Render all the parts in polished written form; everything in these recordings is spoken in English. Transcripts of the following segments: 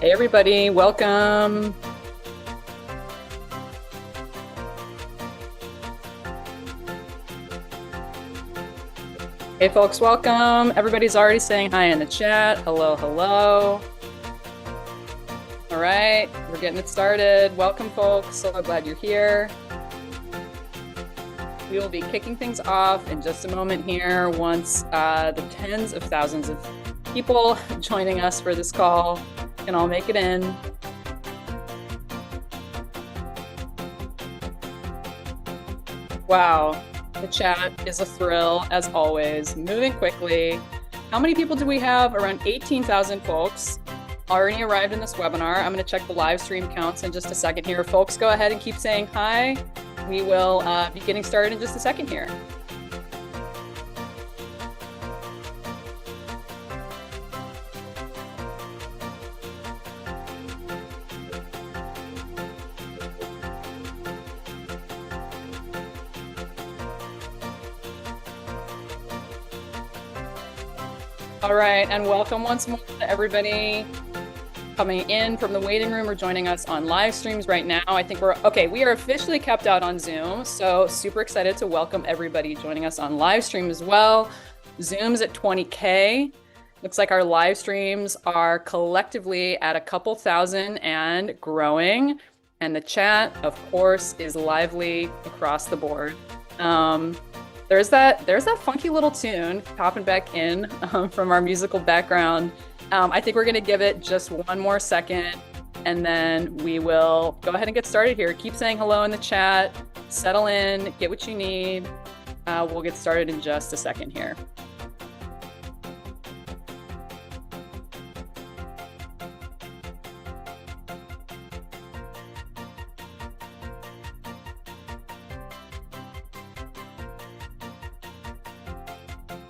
Hey everybody, welcome. Hey folks, welcome. Everybody's already saying hi in the chat. Hello, hello. All right, we're getting it started. Welcome folks, so glad you're here. We will be kicking things off in just a moment here once the tens of thousands of people joining us for this call can all make it in. Wow, the chat is a thrill as always, moving quickly. How many people do we have? Around 18,000 folks already arrived in this webinar. I'm going to check the live stream counts in just a second here. Folks, go ahead and keep saying hi. We will be getting started in just a second here. All right, and welcome once more to everybody coming in from the waiting room or joining us on live streams right now. I think we are officially kept out on Zoom, so super excited to welcome everybody joining us on live stream as well. Zoom's at 20K. Looks like our live streams are collectively at a couple thousand and growing. And the chat, of course, is lively across the board. There's that funky little tune popping back in from our musical background. I think we're going to give it just one more second, and then we will go ahead and get started here. Keep saying hello in the chat, settle in, get what you need. We'll get started in just a second here.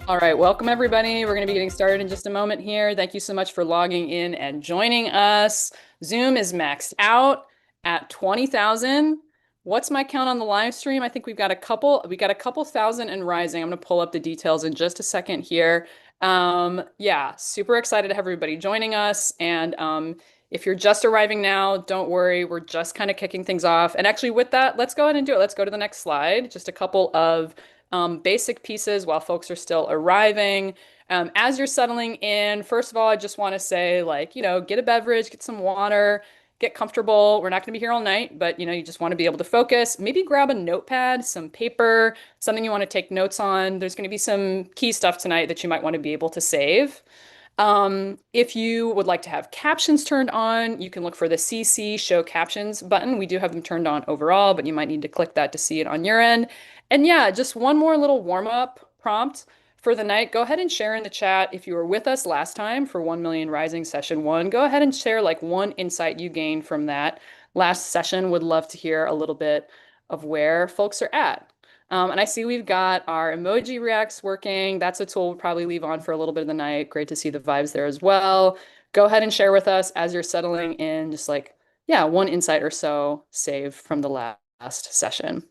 All right, welcome everybody. We're going to be getting started in just a moment here. Thank you so much for logging in and joining us. Zoom is maxed out at 20,000. What's my count on the live stream? I think we got a couple thousand and rising. I'm going to pull up the details in just a second here. Yeah, super excited to have everybody joining us. And if you're just arriving now, don't worry. We're just kind of kicking things off. And actually with that, let's go ahead and do it. Let's go to the next slide. Just a couple of basic pieces while folks are still arriving. As you're settling in, first of all, I just want to say, get a beverage, get some water, get comfortable. We're not going to be here all night, but, you just want to be able to focus. Maybe grab a notepad, some paper, something you want to take notes on. There's going to be some key stuff tonight that you might want to be able to save. If you would like to have captions turned on, you can look for the CC Show Captions button. We do have them turned on overall, but you might need to click that to see it on your end. And yeah, just one more little warm-up prompt for the night. Go ahead and share in the chat if you were with us last time for 1 Million Rising Session 1. Go ahead and share one insight you gained from that last session. Would love to hear a little bit of where folks are at. And I see we've got our emoji reacts working. That's a tool we'll probably leave on for a little bit of the night. Great to see the vibes there as well. Go ahead and share with us as you're settling in, just one insight or so saved from the last session.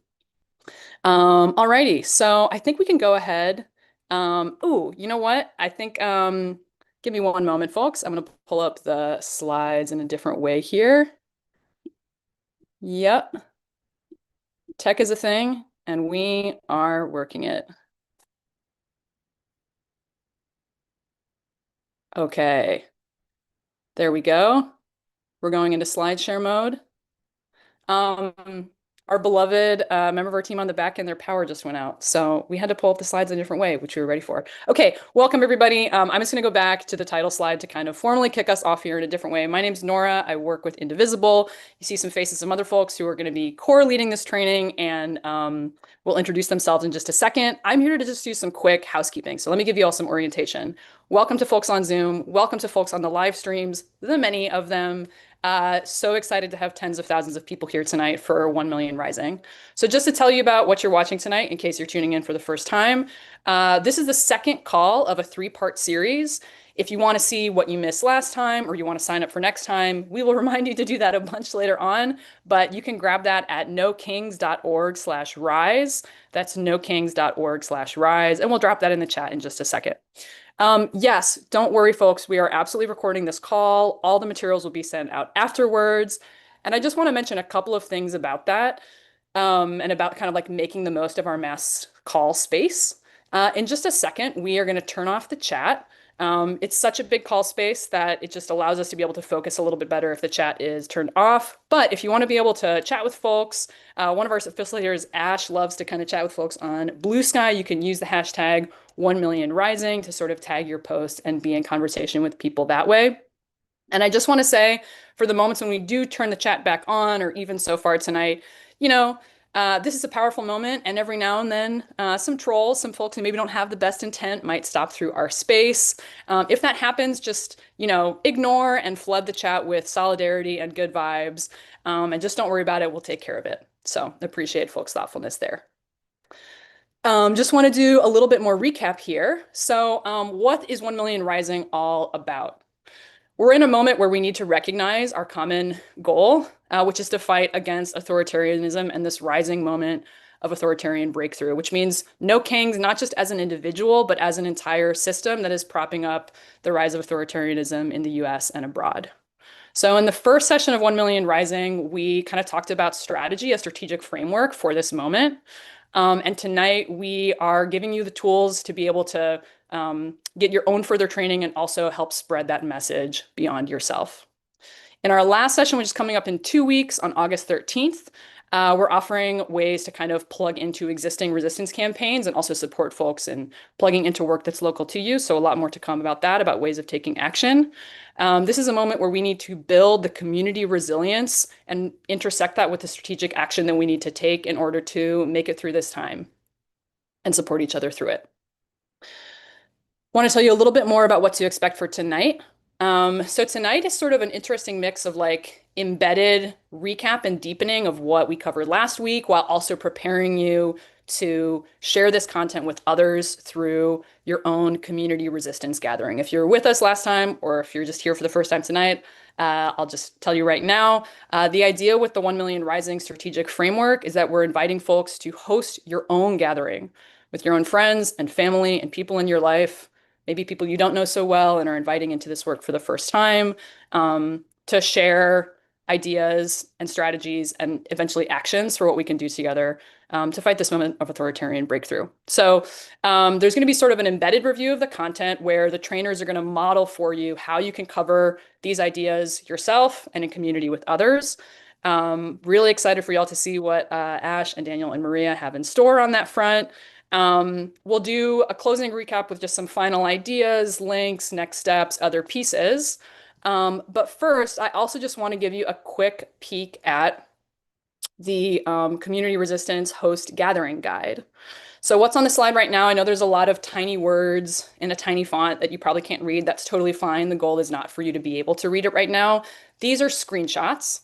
Alrighty, so I think we can go ahead. You know what? I think, give me one moment, folks. I'm going to pull up the slides in a different way here. Yep. Tech is a thing, and we are working it. Okay. There we go. We're going into slide share mode. Our beloved member of our team on the back end, their power just went out. So we had to pull up the slides in a different way, which we were ready for. Okay, welcome everybody. I'm just gonna go back to the title slide to kind of formally kick us off here in a different way. My name's Nora, I work with Indivisible. You see some faces of other folks who are gonna be core leading this training, and will introduce themselves in just a second. I'm here to just do some quick housekeeping. So let me give you all some orientation. Welcome to folks on Zoom. Welcome to folks on the live streams, the many of them. So excited to have tens of thousands of people here tonight for 1 Million Rising. So just to tell you about what you're watching tonight, in case you're tuning in for the first time, this is the second call of a 3-part series. If you want to see what you missed last time or you want to sign up for next time, we will remind you to do that a bunch later on, but you can grab that at nokings.org/rise. That's nokings.org/rise, and we'll drop that in the chat in just a second. Yes, don't worry, folks. We are absolutely recording this call. All the materials will be sent out afterwards. And I just want to mention a couple of things about that, and about kind of like making the most of our mass call space. In just a second, we are going to turn off the chat. It's such a big call space that it just allows us to be able to focus a little bit better if the chat is turned off. But if you want to be able to chat with folks, one of our facilitators, Ash, loves to kind of chat with folks on Blue Sky. You can use the hashtag 1 million rising to sort of tag your post and be in conversation with people that way. And I just want to say, for the moments when we do turn the chat back on, or even so far tonight, this is a powerful moment, and every now and then, some trolls, some folks who maybe don't have the best intent might stop through our space. If that happens, just, ignore and flood the chat with solidarity and good vibes, and just don't worry about it. We'll take care of it. So appreciate folks' thoughtfulness there. Just want to do a little bit more recap here. So what is 1 Million Rising all about? We're in a moment where we need to recognize our common goal, which is to fight against authoritarianism and this rising moment of authoritarian breakthrough, which means no kings, not just as an individual, but as an entire system that is propping up the rise of authoritarianism in the US and abroad. So in the first session of 1 Million Rising, we kind of talked about strategy, a strategic framework for this moment. And tonight we are giving you the tools to be able to get your own further training and also help spread that message beyond yourself. In our last session, which is coming up in 2 weeks on August 13th, we're offering ways to kind of plug into existing resistance campaigns and also support folks in plugging into work that's local to you. So a lot more to come about that, about ways of taking action. This is a moment where we need to build the community resilience and intersect that with the strategic action that we need to take in order to make it through this time and support each other through it. Want to tell you a little bit more about what to expect for tonight. So tonight is sort of an interesting mix of like embedded recap and deepening of what we covered last week, while also preparing you to share this content with others through your own community resistance gathering. If you're with us last time, or if you're just here for the first time tonight, I'll just tell you right now, the idea with the 1 Million Rising strategic framework is that we're inviting folks to host your own gathering with your own friends and family and people in your life, maybe people you don't know so well and are inviting into this work for the first time, to share ideas and strategies and eventually actions for what we can do together to fight this moment of authoritarian breakthrough. So there's going to be sort of an embedded review of the content where the trainers are going to model for you how you can cover these ideas yourself and in community with others. Really excited for y'all to see what Ash and Daniel and Maria have in store on that front. We'll do a closing recap with just some final ideas, links, next steps, other pieces. But first, I also just want to give you a quick peek at the Community Resistance Host Gathering Guide. So what's on the slide right now, I know there's a lot of tiny words in a tiny font that you probably can't read. That's totally fine. The goal is not for you to be able to read it right now. These are screenshots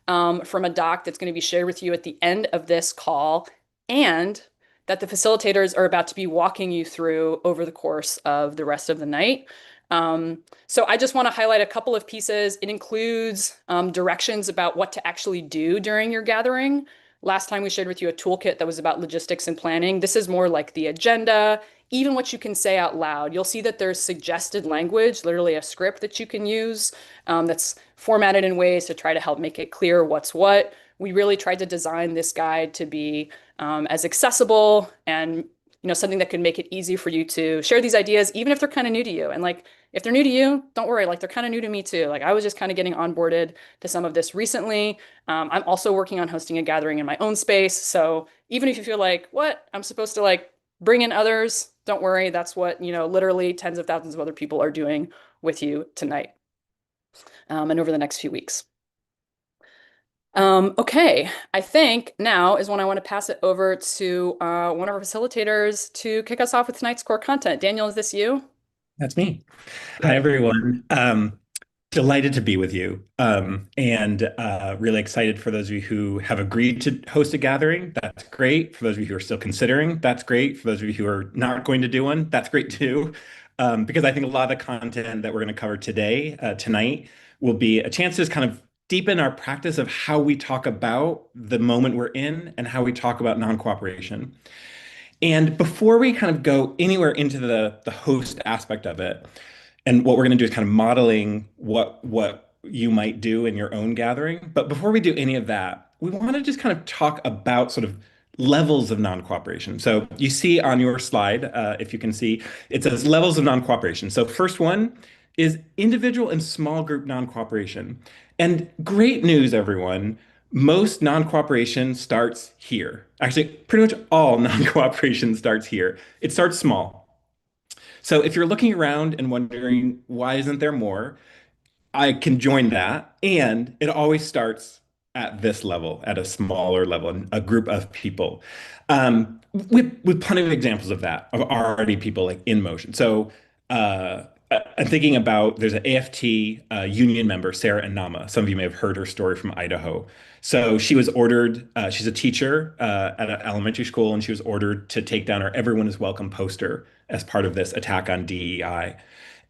from a doc that's going to be shared with you at the end of this call, and that the facilitators are about to be walking you through over the course of the rest of the night. So I just want to highlight a couple of pieces. It includes directions about what to actually do during your gathering. Last time we shared with you a toolkit that was about logistics and planning. This is more like the agenda, even what you can say out loud. You'll see that there's suggested language, literally a script that you can use that's formatted in ways to try to help make it clear what's what. We really tried to design this guide to be as accessible and something that could make it easy for you to share these ideas, even if they're kind of new to you. And like, if they're new to you, don't worry, like they're kind of new to me too. Like I was just kind of getting onboarded to some of this recently. I'm also working on hosting a gathering in my own space. So even if you feel like, what, I'm supposed to like bring in others, don't worry. That's what, literally tens of thousands of other people are doing with you tonight and over the next few weeks. Okay, I think now is when I want to pass it over to one of our facilitators to kick us off with tonight's core content. Daniel, is this you? That's me. Hi, everyone. Delighted to be with you, and really excited for those of you who have agreed to host a gathering. That's great. For those of you who are still considering, that's great. For those of you who are not going to do one, that's great too. because I think a lot of the content that we're going to cover tonight, will be a chance to just kind of deepen our practice of how we talk about the moment we're in and how we talk about non-cooperation. And before we kind of go anywhere into the host aspect of it, and what we're going to do is kind of modeling what you might do in your own gathering. But before we do any of that, we want to just kind of talk about sort of levels of non-cooperation. So you see on your slide, if you can see, it says levels of non-cooperation. So first one is individual and small group non-cooperation. And great news, everyone. Most non-cooperation starts here. Actually, pretty much all non-cooperation starts here. It starts small. So if you're looking around and wondering why isn't there more, I can join that. And it always starts at this level, at a smaller level, a group of people. With plenty of examples of that, of already people like in motion. So I'm thinking about there's an AFT union member, Sarah Anama. Some of you may have heard her story from Idaho. So she was ordered, she's a teacher at an elementary school, and she was ordered to take down our Everyone is Welcome poster as part of this attack on DEI.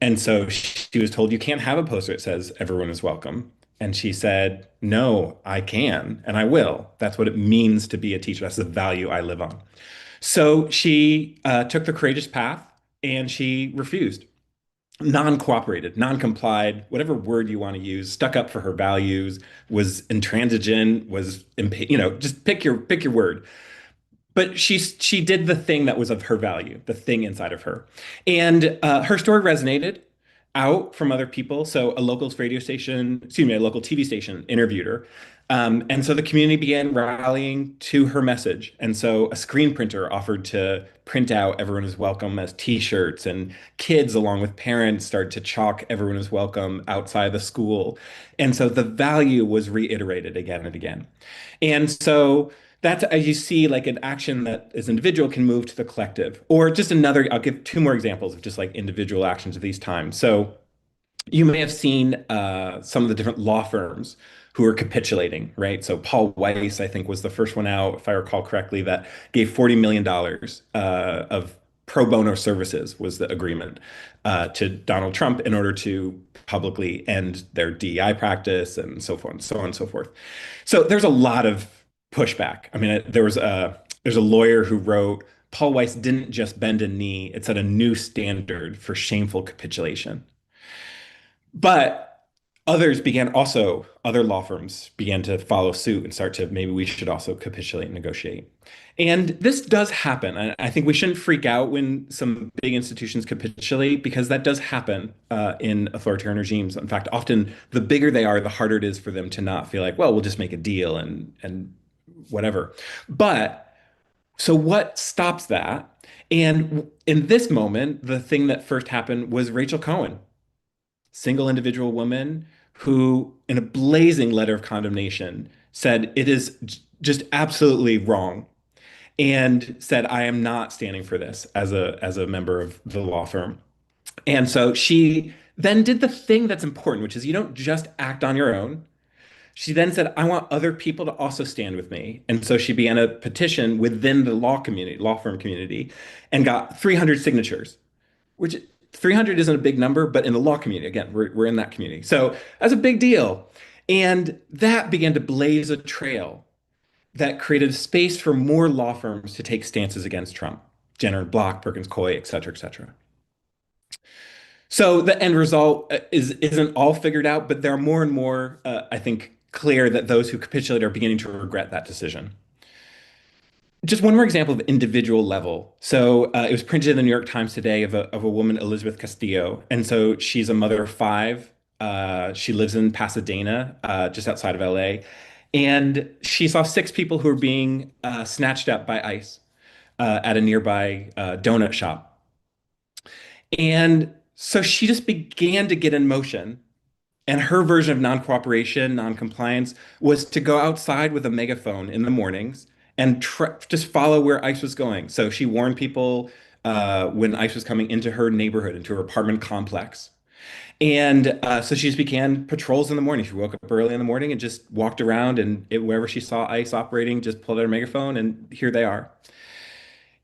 And so she was told, you can't have a poster that says everyone is welcome. And she said, no, I can and I will. That's what it means to be a teacher. That's the value I live on. So she took the courageous path and she refused, non-cooperated, non-complied, whatever word you want to use, stuck up for her values, was intransigent, just pick your word. But she did the thing that was of her value, the thing inside of her. And her story resonated out from other people. So a local radio station, excuse me, a local TV station interviewed her. And so the community began rallying to her message. And so a screen printer offered to print out everyone is welcome as t-shirts, and kids along with parents started to chalk everyone is welcome outside the school. And so the value was reiterated again and again. And so that's as you see like an action that as individual can move to the collective. Or just another, I'll give two more examples of just like individual actions of these times. So you may have seen some of the different law firms who are capitulating, right? So Paul Weiss, I think, was the first one out, if I recall correctly, that gave $40 million of pro bono services was the agreement to Donald Trump in order to publicly end their DEI practice and so forth and so on and so forth. So there's a lot of pushback. I mean, there's a lawyer who wrote, Paul Weiss didn't just bend a knee, it set a new standard for shameful capitulation. But other law firms began to follow suit and start to, maybe we should also capitulate and negotiate. And this does happen. I think we shouldn't freak out when some big institutions capitulate, because that does happen in authoritarian regimes. In fact, often the bigger they are, the harder it is for them to not feel like, well, we'll just make a deal and whatever. But so what stops that? And in this moment, the thing that first happened was Rachel Cohen, single individual woman who, in a blazing letter of condemnation, said it is just absolutely wrong, and said, I am not standing for this as a member of the law firm. And so she then did the thing that's important, which is you don't just act on your own. She then said, I want other people to also stand with me. And so she began a petition within the law firm community, and got 300 signatures, which 300 isn't a big number, but in the law community, again, we're in that community. So that's a big deal. And that began to blaze a trail that created a space for more law firms to take stances against Trump, Jenner, Block, Perkins Coie, et cetera, et cetera. So the end result isn't all figured out, but there are more and more, I think, clear that those who capitulate are beginning to regret that decision. Just one more example of individual level. So it was printed in the New York Times today of a woman, Elizabeth Castillo. And so she's a mother of five. She lives in Pasadena, just outside of LA. And she saw six people who were being snatched up by ICE at a nearby donut shop. And so she just began to get in motion. And her version of non-cooperation, non-compliance, was to go outside with a megaphone in the mornings and just follow where ICE was going. So she warned people when ICE was coming into her neighborhood, into her apartment complex. And so she just began patrols in the morning. She woke up early in the morning and just walked around, and wherever she saw ICE operating, just pulled out her megaphone, and here they are.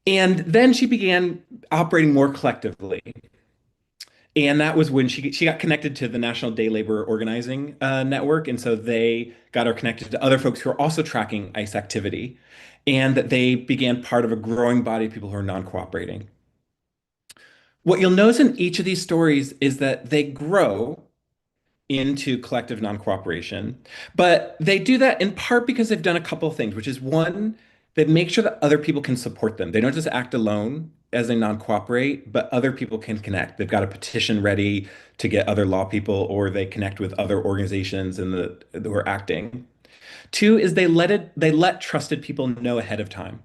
And then she began operating more collectively. And that was when she got connected to the National Day Labor Organizing Network, and so they got her connected to other folks who are also tracking ICE activity, and that they began part of a growing body of people who are non-cooperating. What you'll notice in each of these stories is that they grow into collective non-cooperation, but they do that in part because they've done a couple of things, which is one, they make sure that other people can support them. They don't just act alone as they non-cooperate, but other people can connect. They've got a petition ready to get other law people, or they connect with other organizations who are acting. Two is they let trusted people know ahead of time.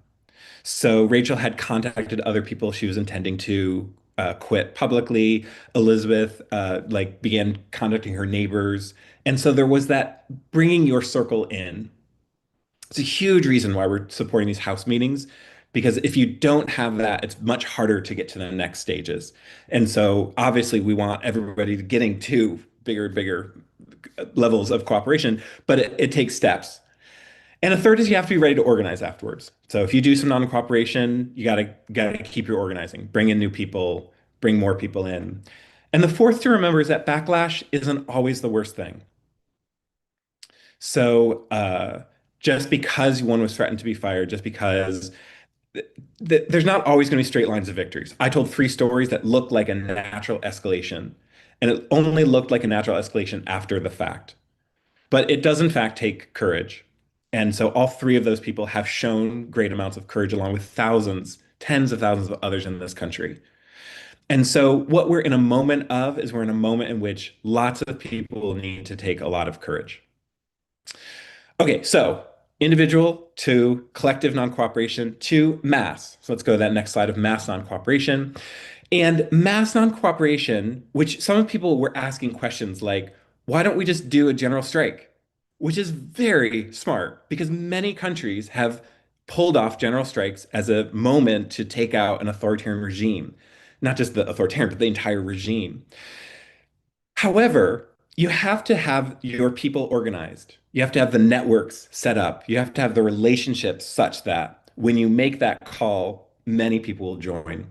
So Rachel had contacted other people she was intending to quit publicly. Elizabeth like began contacting her neighbors, and so there was that bringing your circle in. It's a huge reason why we're supporting these house meetings, because if you don't have that, it's much harder to get to the next stages. And so obviously we want everybody getting to bigger levels of cooperation, but it takes steps. And a third is you have to be ready to organize afterwards. So if you do some non-cooperation, you gotta keep your organizing, bring in new people, bring more people in. And the fourth to remember is that backlash isn't always the worst thing. So just because one was threatened to be fired, just because there's not always going to be straight lines of victories. I told three stories that looked like a natural escalation, and it only looked like a natural escalation after the fact. But it does, in fact, take courage. And so all three of those people have shown great amounts of courage, along with thousands, tens of thousands of others in this country. And so what we're in a moment of is we're in a moment in which lots of people need to take a lot of courage. Okay, so individual to collective non-cooperation to mass. So let's go to that next slide of mass non-cooperation. And mass non-cooperation, which some people were asking questions like, why don't we just do a general strike? Which is very smart because many countries have pulled off general strikes as a moment to take out an authoritarian regime, not just the authoritarian, but the entire regime. However, you have to have your people organized. You have to have the networks set up. You have to have the relationships such that when you make that call, many people will join.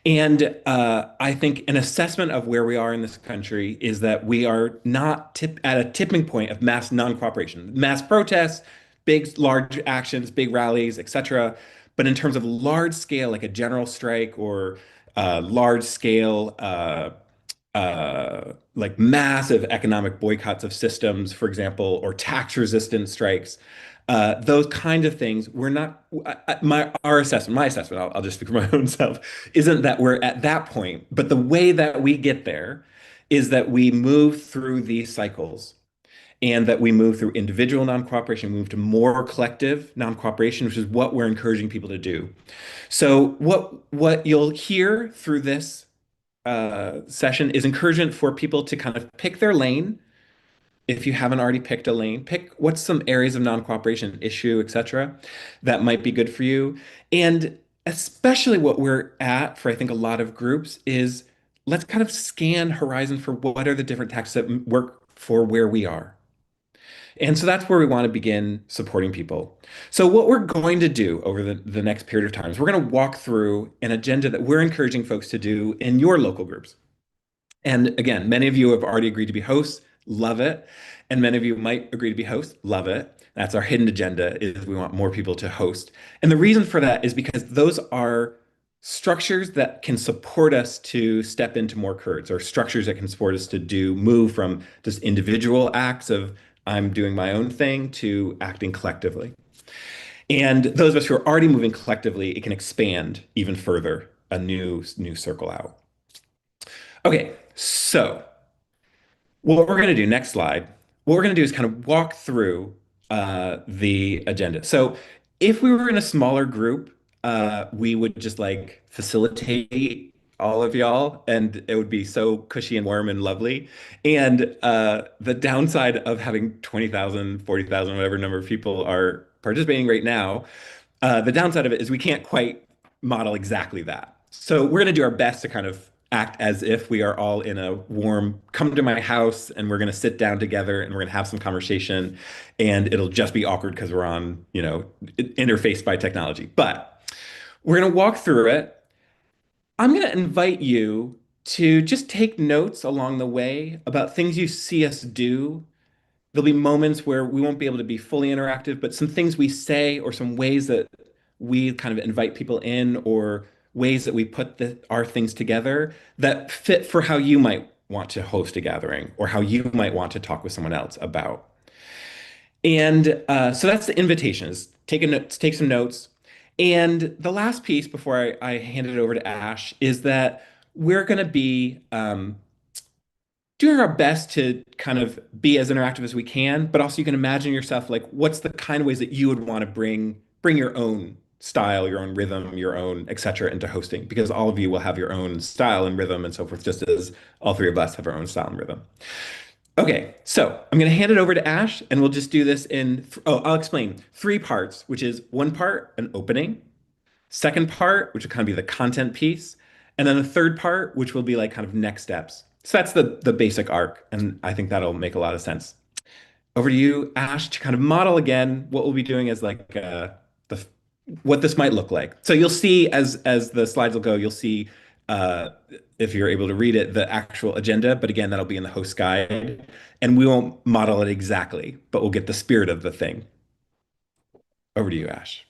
And I think an assessment of where we are in this country is that we are not at a tipping point of mass non-cooperation, mass protests, big, large actions, big rallies, etc. But in terms of large scale, like a general strike or large scale, like massive economic boycotts of systems, for example, or tax resistant strikes, those kind of things, we're not, our assessment, my assessment, I'll just speak for my own self, isn't that we're at that point. But the way that we get there is that we move through these cycles and that we move through individual non-cooperation, move to more collective non-cooperation, which is what we're encouraging people to do. So what you'll hear through this session is encouragement for people to kind of pick their lane. If you haven't already picked a lane, pick what's some areas of non-cooperation, issue, etc., that might be good for you. And especially what we're at for, I think, a lot of groups is let's kind of scan horizon for what are the different tactics that work for where we are. And so that's where we want to begin supporting people. So what we're going to do over the next period of time is we're going to walk through an agenda that we're encouraging folks to do in your local groups. And again, many of you have already agreed to be hosts, love it. And many of you might agree to be hosts, love it. That's our hidden agenda is we want more people to host. And the reason for that is because those are structures that can support us to step into more courage, or structures that can support us to move from just individual acts of I'm doing my own thing to acting collectively. And those of us who are already moving collectively, it can expand even further, a new circle out. Okay, so what we're going to do, next slide, what we're going to do is kind of walk through the agenda. So if we were in a smaller group, we would just like facilitate all of y'all, and it would be so cushy and warm and lovely. And the downside of having 20,000, 40,000, whatever number of people are participating right now, the downside of it is we can't quite model exactly that. So we're going to do our best to kind of act as if we are all in a warm, come to my house and we're going to sit down together and we're going to have some conversation and it'll just be awkward because we're on, interfaced by technology. But we're going to walk through it. I'm going to invite you to just take notes along the way about things you see us do. There'll be moments where we won't be able to be fully interactive, but some things we say or some ways that we kind of invite people in or ways that we put our things together that fit for how you might want to host a gathering or how you might want to talk with someone else about. And so that's the invitation is take some notes. And the last piece before I hand it over to Ash is that we're going to be doing our best to kind of be as interactive as we can, but also you can imagine yourself like what's the kind of ways that you would want to bring your own style, your own rhythm, your own et cetera into hosting, because all of you will have your own style and rhythm and so forth, just as all three of us have our own style and rhythm. Okay, so I'm going to hand it over to Ash, and we'll just do this I'll explain three parts, which is one part, an opening, second part, which will kind of be the content piece, and then the third part, which will be like kind of next steps. So that's the basic arc, and I think that'll make a lot of sense. Over to you, Ash, to kind of model again what we'll be doing as like the what this might look like. So you'll see as the slides will go, you'll see uh, if you're able to read it, the actual agenda. But again, that'll be in the host guide, and we won't model it exactly, but we'll get the spirit of the thing. Over to you, Ash.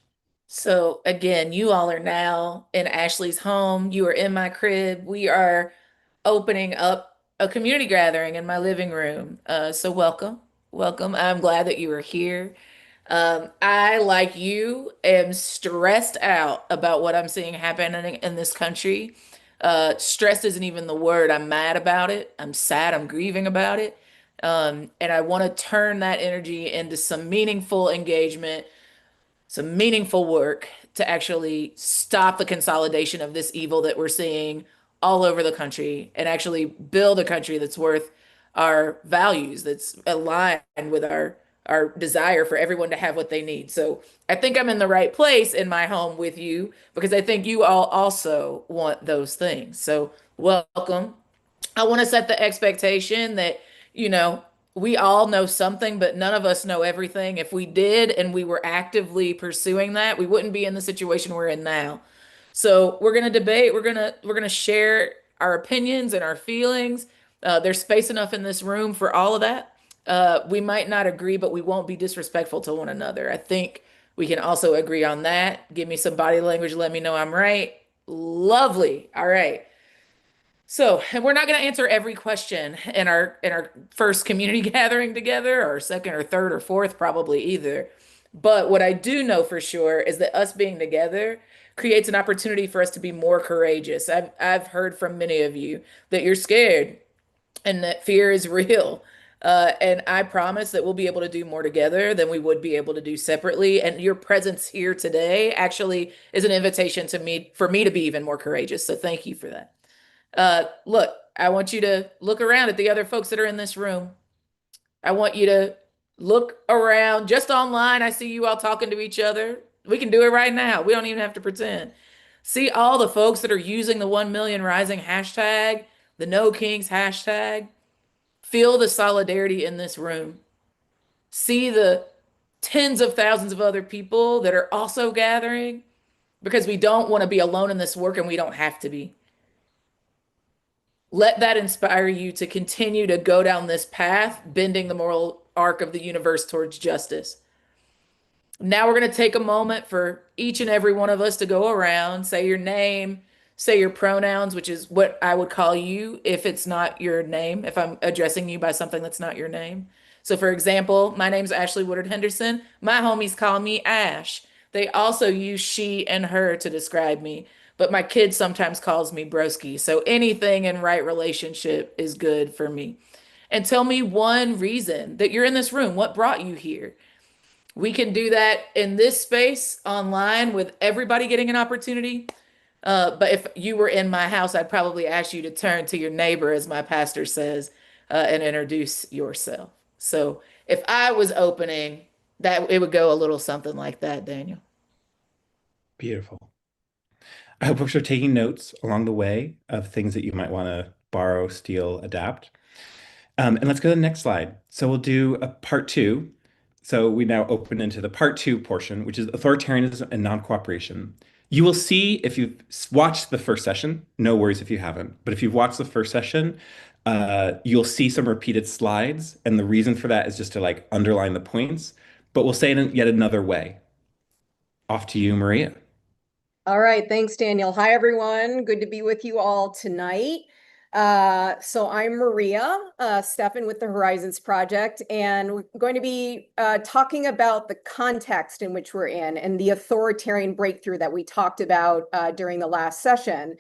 So again, you all are now in Ashley's home. You are in my crib. We are opening up a community gathering in my living room. So welcome, welcome. I'm glad that you are here. I, like you, am stressed out about what I'm seeing happening in this country. Stressed isn't even the word. I'm mad about it. I'm sad. I'm grieving about it. And I want to turn that energy into some meaningful engagement, some meaningful work to actually stop the consolidation of this evil that we're seeing all over the country and actually build a country that's worth our values, that's aligned with our desire for everyone to have what they need. So I think I'm in the right place in my home with you because I think you all also want those things. So welcome. I want to set the expectation that, you know, we all know something, but none of us know everything. If we did and we were actively pursuing that, we wouldn't be in the situation we're in now. So we're gonna debate. We're gonna share our opinions and our feelings. There's space enough in this room for all of that. We might not agree, but we won't be disrespectful to one another. I think we can also agree on that. Give me some body language. Let me know I'm right. Lovely. All right. So, and we're not going to answer every question in our first community gathering together, or second or third or fourth probably either. But what I do know for sure is that us being together creates an opportunity for us to be more courageous. I've heard from many of you that you're scared and that fear is real. And I promise that we'll be able to do more together than we would be able to do separately. And your presence here today actually is an invitation to me for me to be even more courageous. So thank you for that. Look, I want you to look around at the other folks that are in this room. I want you to look around just online. I see you all talking to each other. We can do it right now. We don't even have to pretend. See all the folks that are using the 1 million rising hashtag, the no kings hashtag. Feel the solidarity in this room. See the tens of thousands of other people that are also gathering because we don't want to be alone in this work and we don't have to be. Let that inspire you to continue to go down this path, bending the moral arc of the universe towards justice. Now we're going to take a moment for each and every one of us to go around, say your name, say your pronouns, which is what I would call you if it's not your name, if I'm addressing you by something that's not your name. So, for example, my name's Ashley Woodard Henderson. My homies call me Ash. They also use she and her to describe me, but my kid sometimes calls me broski. So anything in right relationship is good for me. And tell me one reason that you're in this room. What brought you here? We can do that in this space online with everybody getting an opportunity. But if you were in my house, I'd probably ask you to turn to your neighbor, as my pastor says, and introduce yourself. So if I was opening, that it would go a little something like that, Daniel. Beautiful. I hope folks are taking notes along the way of things that you might want to borrow, steal, adapt. And let's go to the next slide. So we'll do a part two. So we now open into the part two portion, which is authoritarianism and non-cooperation. You will see if you've watched the first session, no worries if you haven't, but if you've watched the first session, you'll see some repeated slides. And the reason for that is just to like underline the points, but we'll say it in yet another way. Off to you, Maria. All right, thanks, Daniel. Hi, everyone. Good to be with you all tonight. So I'm Maria Stefan with the Horizons Project, and we're going to be talking about the context in which we're in and the authoritarian breakthrough that we talked about during the last session.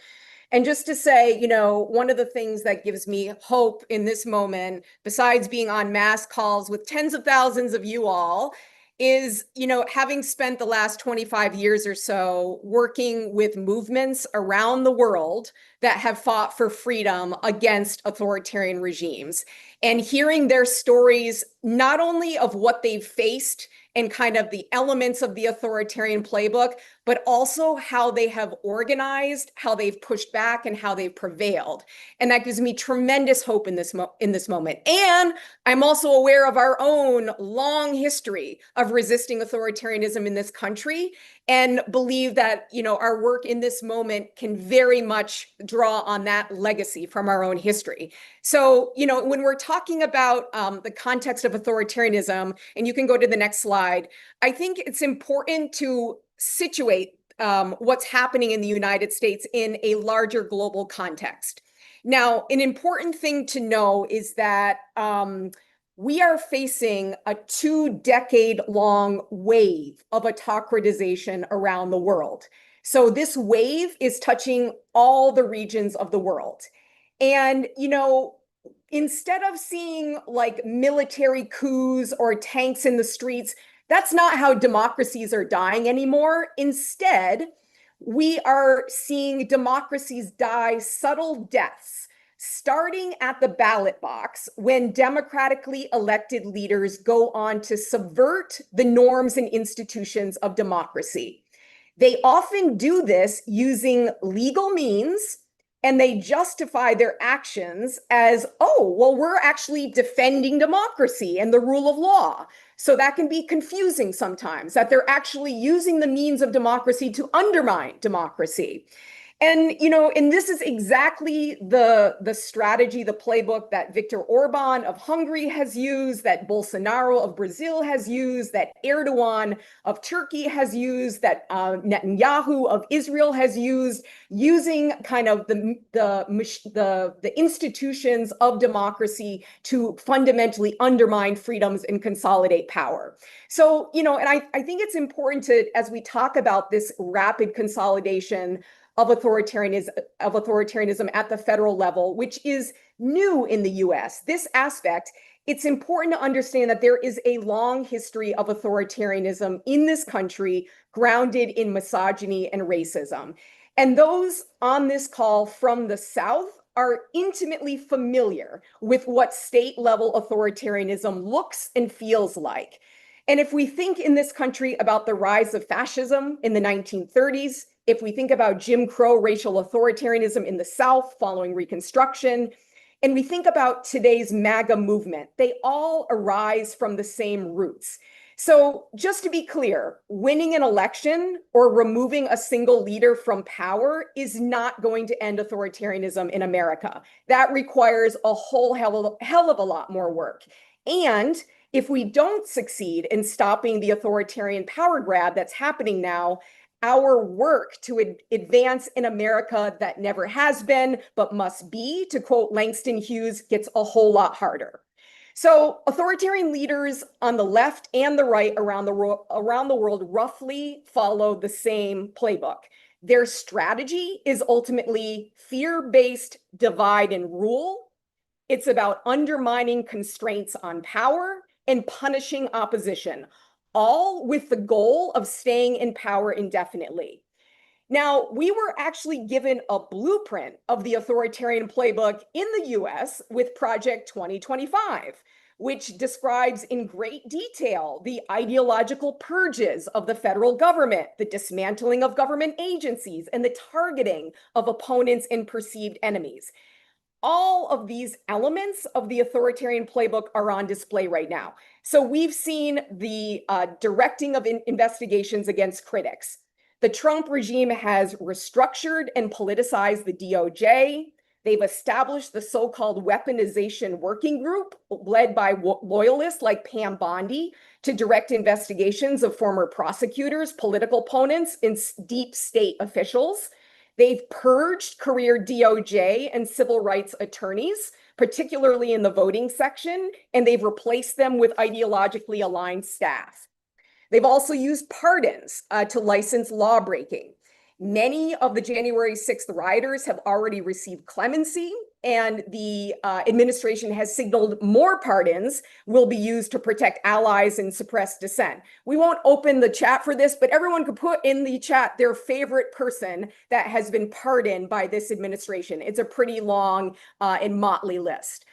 And just to say, one of the things that gives me hope in this moment, besides being on mass calls with tens of thousands of you all, is, having spent the last 25 years or so working with movements around the world that have fought for freedom against authoritarian regimes and hearing their stories, not only of what they've faced and kind of the elements of the authoritarian playbook, but also how they have organized, how they've pushed back, and how they've prevailed. And that gives me tremendous hope in this moment. And I'm also aware of our own long history of resisting authoritarianism in this country, and believe that, our work in this moment can very much draw on that legacy from our own history. So, when we're talking about the context of authoritarianism, and you can go to the next slide, I think it's important to situate what's happening in the United States in a larger global context. Now, an important thing to know is that we are facing a 2-decade-long wave of autocratization around the world. So this wave is touching all the regions of the world. And, instead of seeing like military coups or tanks in the streets, that's not how democracies are dying anymore. Instead, we are seeing democracies die subtle deaths, starting at the ballot box when democratically elected leaders go on to subvert the norms and institutions of democracy. They often do this using legal means, and they justify their actions as, oh, well, we're actually defending democracy and the rule of law. So that can be confusing sometimes, that they're actually using the means of democracy to undermine democracy. And, and this is exactly the strategy, the playbook that Viktor Orban of Hungary has used, that Bolsonaro of Brazil has used, that Erdogan of Turkey has used, that Netanyahu of Israel has used, using kind of the institutions of democracy to fundamentally undermine freedoms and consolidate power. So, and I think it's important to, as we talk about this rapid consolidation of authoritarianism at the federal level, which is new in the US. This aspect, it's important to understand that there is a long history of authoritarianism in this country grounded in misogyny and racism. And those on this call from the South are intimately familiar with what state-level authoritarianism looks and feels like. And if we think in this country about the rise of fascism in the 1930s, if we think about Jim Crow racial authoritarianism in the South following Reconstruction, and we think about today's MAGA movement, they all arise from the same roots. So just to be clear, winning an election or removing a single leader from power is not going to end authoritarianism in America. That requires a whole hell of a lot more work. And if we don't succeed in stopping the authoritarian power grab that's happening now, our work to advance in America that never has been, but must be, to quote Langston Hughes, gets a whole lot harder. So authoritarian leaders on the left and the right around the world roughly follow the same playbook. Their strategy is ultimately fear-based divide and rule. It's about undermining constraints on power and punishing opposition, all with the goal of staying in power indefinitely. Now, we were actually given a blueprint of the authoritarian playbook in the US with Project 2025, which describes in great detail the ideological purges of the federal government, the dismantling of government agencies, and the targeting of opponents and perceived enemies. All of these elements of the authoritarian playbook are on display right now. So we've seen the directing of investigations against critics, The Trump regime has restructured and politicized the DOJ. They've established the so-called weaponization working group led by loyalists like Pam Bondi to direct investigations of former prosecutors, political opponents, and deep state officials. They've purged career DOJ and civil rights attorneys, particularly in the voting section, and they've replaced them with ideologically aligned staff. They've also used pardons to license lawbreaking. Many of the January 6th rioters have already received clemency, and the administration has signaled more pardons will be used to protect allies and suppress dissent. We won't open the chat for this, but everyone could put in the chat their favorite person that has been pardoned by this administration. It's a pretty long and motley list.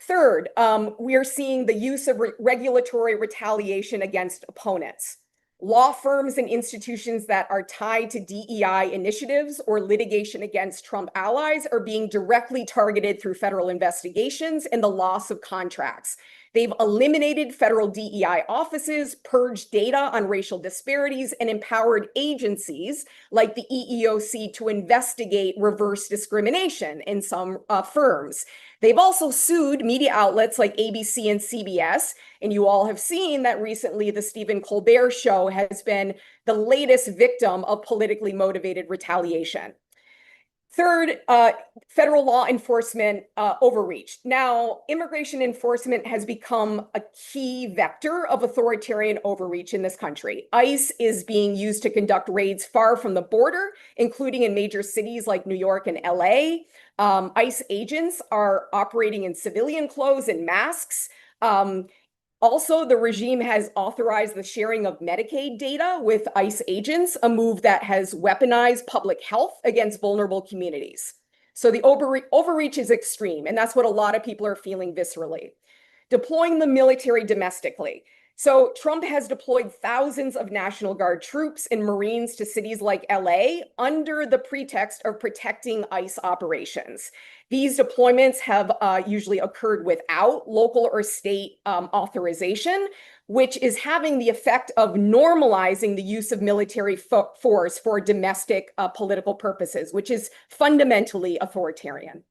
Third, we are seeing the use of regulatory retaliation against opponents. Law firms and institutions that are tied to DEI initiatives or litigation against Trump allies are being directly targeted through federal investigations and the loss of contracts. They've eliminated federal DEI offices, purged data on racial disparities, and empowered agencies like the EEOC to investigate reverse discrimination in some firms. They've also sued media outlets like ABC and CBS, and you all have seen that recently the Stephen Colbert Show has been the latest victim of politically motivated retaliation. Third, federal law enforcement overreach. Now, immigration enforcement has become a key vector of authoritarian overreach in this country. ICE is being used to conduct raids far from the border, including in major cities like New York and LA. ICE agents are operating in civilian clothes and masks. Also, the regime has authorized the sharing of Medicaid data with ICE agents, a move that has weaponized public health against vulnerable communities. So the overreach is extreme, and that's what a lot of people are feeling viscerally. Deploying the military domestically. So Trump has deployed thousands of National Guard troops and Marines to cities like LA under the pretext of protecting ICE operations. These deployments have usually occurred without local or state authorization, which is having the effect of normalizing the use of military force for domestic political purposes, which is fundamentally authoritarian.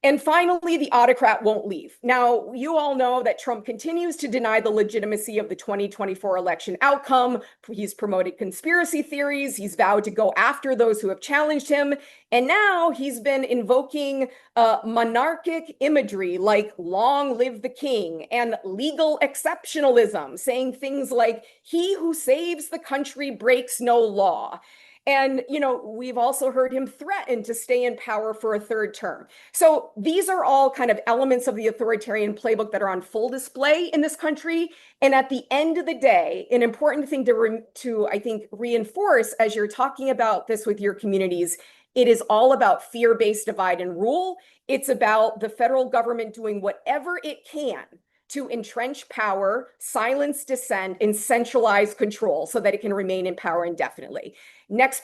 And finally, the autocrat won't leave. Now, you all know that Trump continues to deny the legitimacy of the 2024 election outcome. He's promoted conspiracy theories. He's vowed to go after those who have challenged him. And now he's been invoking monarchic imagery like long live the king and legal exceptionalism, saying things like, he who saves the country breaks no law. And, you know, we've also heard him threaten to stay in power for a third term. So these are all kind of elements of the authoritarian playbook that are on full display in this country. And at the end of the day, an important thing to I think, reinforce as you're talking about this with your communities, it is all about fear-based divide and rule. It's about the federal government doing whatever it can to entrench power, silence dissent, and centralize control so that it can remain in power indefinitely. Next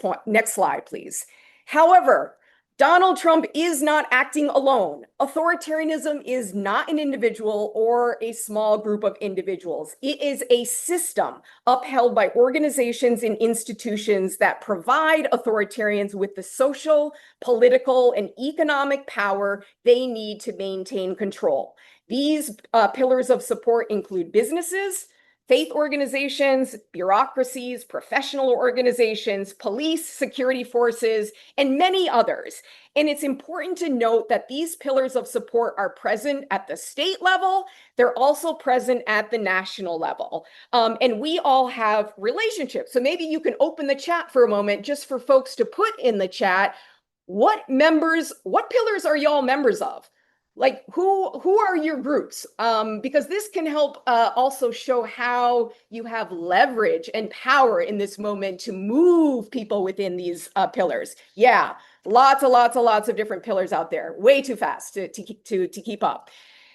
slide, please. However, Donald Trump is not acting alone. Authoritarianism is not an individual or a small group of individuals. It is a system upheld by organizations and institutions that provide authoritarians with the social, political, and economic power they need to maintain control. These pillars of support include businesses, faith organizations, bureaucracies, professional organizations, police, security forces, and many others. And it's important to note that these pillars of support are present at the state level. They're also present at the national level. And we all have relationships. So maybe you can open the chat for a moment just for folks to put in the chat, what pillars are y'all members of? Like who are your groups? Because this can help also show how you have leverage and power in this moment to move people within these pillars. Yeah, lots of different pillars out there. Way too fast to keep up.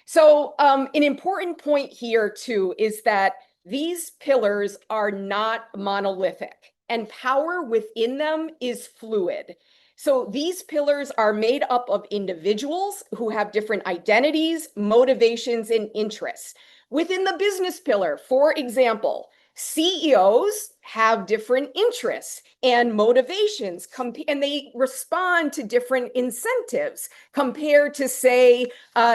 So an important point here too is that these pillars are not monolithic, and power within them is fluid. So these pillars are made up of individuals who have different identities, motivations, and interests. Within the business pillar, for example, CEOs have different interests and motivations, and they respond to different incentives compared to, say,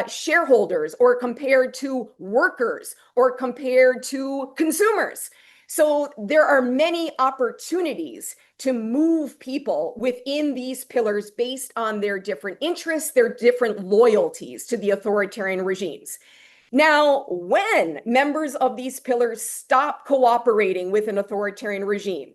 shareholders, or compared to workers, or compared to consumers. So there are many opportunities to move people within these pillars based on their different interests, their different loyalties to the authoritarian regimes. Now, when members of these pillars stop cooperating with an authoritarian regime,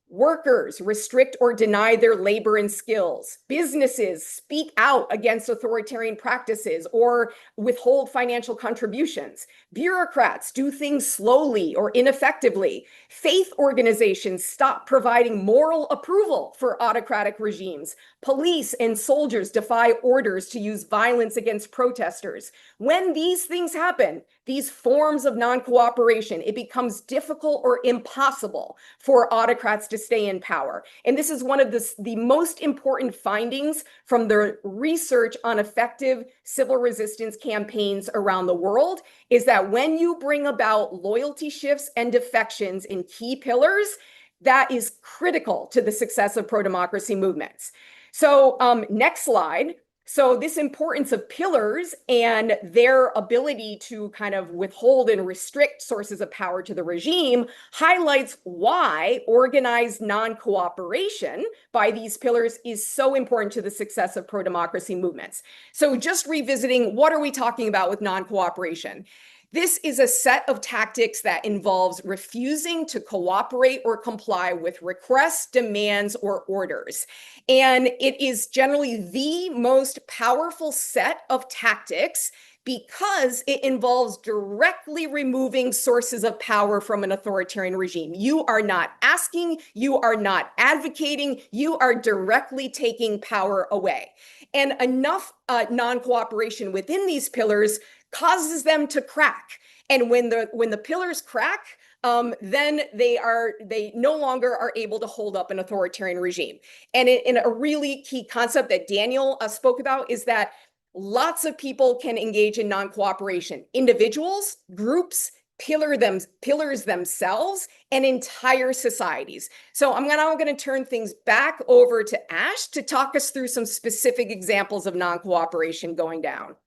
workers restrict or deny their labor and skills. Businesses speak out against authoritarian practices or withhold financial contributions. Bureaucrats do things slowly or ineffectively. Faith organizations stop providing moral approval for autocratic regimes. Police and soldiers defy orders to use violence against protesters. When these things happen, these forms of non-cooperation, it becomes difficult or impossible for autocrats to stay in power. And this is one of the most important findings from the research on effective civil resistance campaigns around the world, is that when you bring about loyalty shifts and defections in key pillars, that is critical to the success of pro-democracy movements. So next slide. So this importance of pillars and their ability to kind of withhold and restrict sources of power to the regime highlights why organized non-cooperation by these pillars is so important to the success of pro-democracy movements. So just revisiting, what are we talking about with non-cooperation? This is a set of tactics that involves refusing to cooperate or comply with requests, demands, or orders. And it is generally the most powerful set of tactics because it involves directly removing sources of power from an authoritarian regime. You are not asking, you are not advocating, you are directly taking power away. And enough non-cooperation within these pillars causes them to crack. And when the pillars crack, then they no longer are able to hold up an authoritarian regime. And in a really key concept that Daniel spoke about is that lots of people can engage in non-cooperation. Individuals, groups, pillars themselves, and entire societies. So I'm now going to turn things back over to Ash to talk us through some specific examples of non-cooperation going down.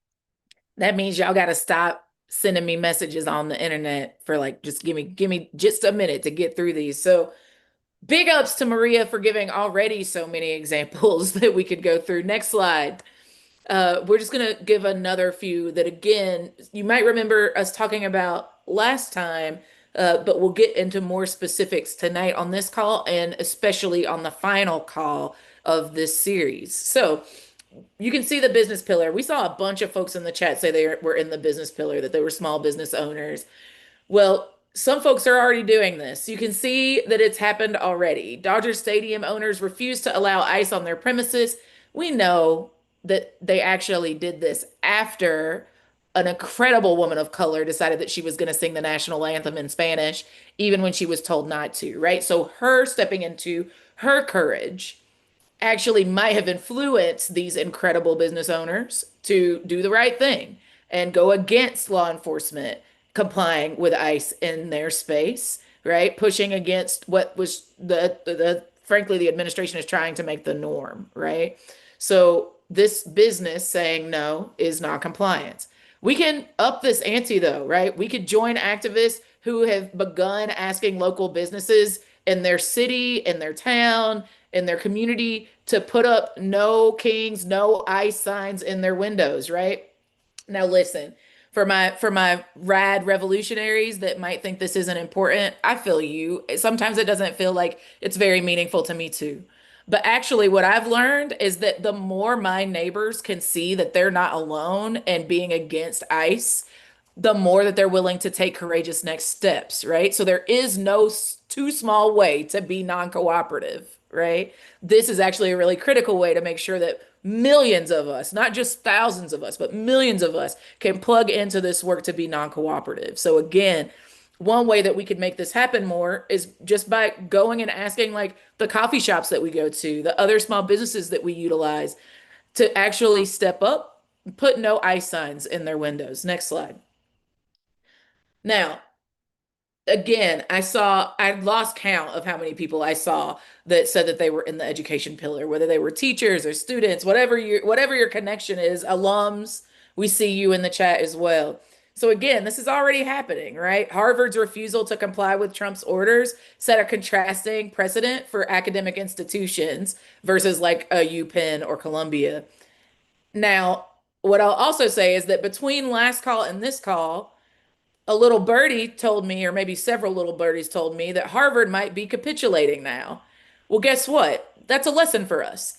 That means y'all got to stop sending me messages on the internet for like, just give me just a minute to get through these. So big ups to Maria for giving already so many examples that we could go through. Next slide. We're just going to give another few that, again, you might remember us talking about last time, but we'll get into more specifics tonight on this call, and especially on the final call of this series. So you can see the business pillar. We saw a bunch of folks in the chat say they were in the business pillar, that they were small business owners. Well, some folks are already doing this. You can see that it's happened already. Dodger Stadium owners refuse to allow ice on their premises. We know that they actually did this after an incredible woman of color decided that she was going to sing the national anthem in Spanish, even when she was told not to, right? So her stepping into her courage actually might have influenced these incredible business owners to do the right thing and go against law enforcement complying with ICE in their space, right? Pushing against what was the frankly, the administration is trying to make the norm, right? So this business saying no is non-compliance. We can up this ante though, right? We could join activists who have begun asking local businesses in their city, in their town, in their community to put up no kings, no ICE signs in their windows, right? Now listen, for my rad revolutionaries that might think this isn't important, I feel you. Sometimes it doesn't feel like it's very meaningful to me too. But actually, what I've learned is that the more my neighbors can see that they're not alone and being against ICE, the more that they're willing to take courageous next steps, right? So there is no too small way to be non-cooperative, right? This is actually a really critical way to make sure that millions of us, not just thousands of us, but millions of us can plug into this work to be non-cooperative. So again, one way that we could make this happen more is just by going and asking like the coffee shops that we go to, the other small businesses that we utilize to actually step up, put no ICE signs in their windows. Next slide. Now, again, I lost count of how many people I saw that said that they were in the education pillar, whether they were teachers or students, whatever your connection is, alums, we see you in the chat as well. So again, this is already happening, right? Harvard's refusal to comply with Trump's orders set a contrasting precedent for academic institutions versus like a UPenn or Columbia. Now, what I'll also say is that between last call and this call, a little birdie told me, or maybe several little birdies told me, that Harvard might be capitulating now. Well, guess what? That's a lesson for us.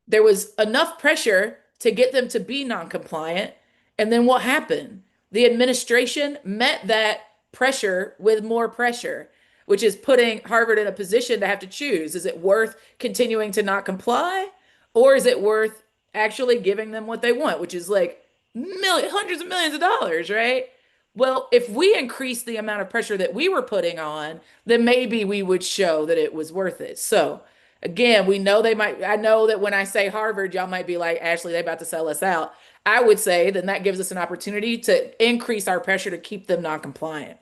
There was enough pressure to get them to be non-compliant. And then what happened? The administration met that pressure with more pressure, which is putting Harvard in a position to have to choose. Is it worth continuing to not comply? Or is it worth actually giving them what they want, which is like hundreds of millions of dollars, right? Well, if we increase the amount of pressure that we were putting on, then maybe we would show that it was worth it. So, again, we know they might. I know that when I say Harvard, y'all might be like, Ashley, they about to sell us out. I would say then that gives us an opportunity to increase our pressure to keep them non-compliant.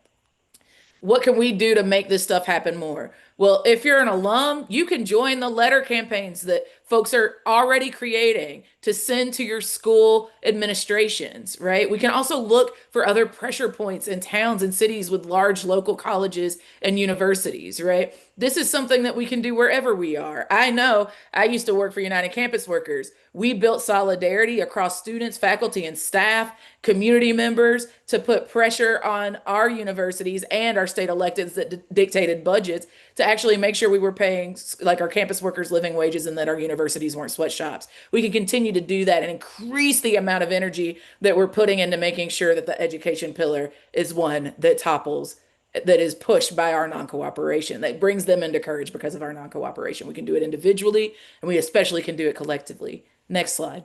What can we do to make this stuff happen more? Well, if you're an alum, you can join the letter campaigns that folks are already creating to send to your school administrations, right? We can also look for other pressure points in towns and cities with large local colleges and universities, right? This is something that we can do wherever we are. I know I used to work for United Campus Workers. We built solidarity across students, faculty, and staff, community members to put pressure on our universities and our state electeds that dictated budgets to actually make sure we were paying like our campus workers living wages and that our universities weren't sweatshops. We can continue to do that and increase the amount of energy that we're putting into making sure that the education pillar is one that topples, that is pushed by our non-cooperation, that brings them into courage because of our non-cooperation. We can do it individually, and we especially can do it collectively. Next slide.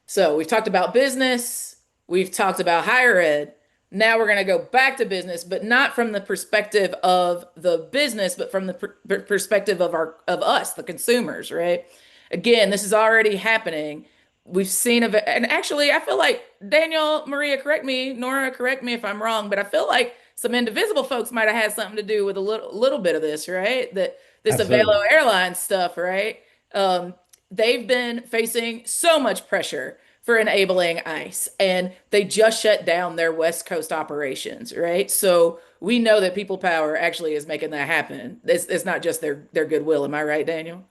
So we've talked about business, we've talked about higher ed. Now we're going to go back to business, but not from the perspective of the business, but from the perspective of us, the consumers, right? Again, this is already happening. We've seen of it, and actually, I feel like Daniel, Maria, correct me, Nora, correct me if I'm wrong, but I feel like some indivisible folks might have had something to do with a little bit of this, right? That this Absolutely. Avelo Airlines stuff, right? Um, they've been facing so much pressure for enabling ICE, and they just shut down their West Coast operations, right? So we know that people power actually is making that happen. It's not just their goodwill. Am I right, Daniel?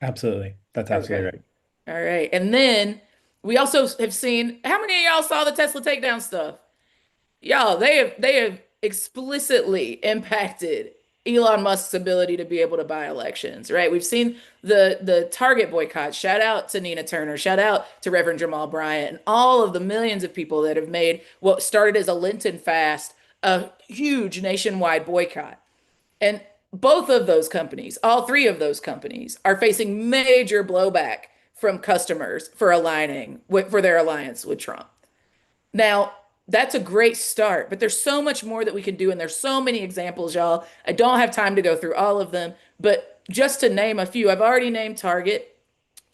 Absolutely. That's Okay. absolutely right. All right. And then we also have seen how many of y'all saw the Tesla takedown stuff? Y'all, they have explicitly impacted Elon Musk's ability to be able to buy elections, right? We've seen the Target boycott. Shout out to Nina Turner. Shout out to Reverend Jamal Bryant and all of the millions of people that have made what started as a Lenten fast a huge nationwide boycott. And both of those companies, all three of those companies, are facing major blowback from customers for for their alliance with Trump. Now, that's a great start, but there's so much more that we can do, and there's so many examples, y'all. I don't have time to go through all of them, but just to name a few, I've already named Target,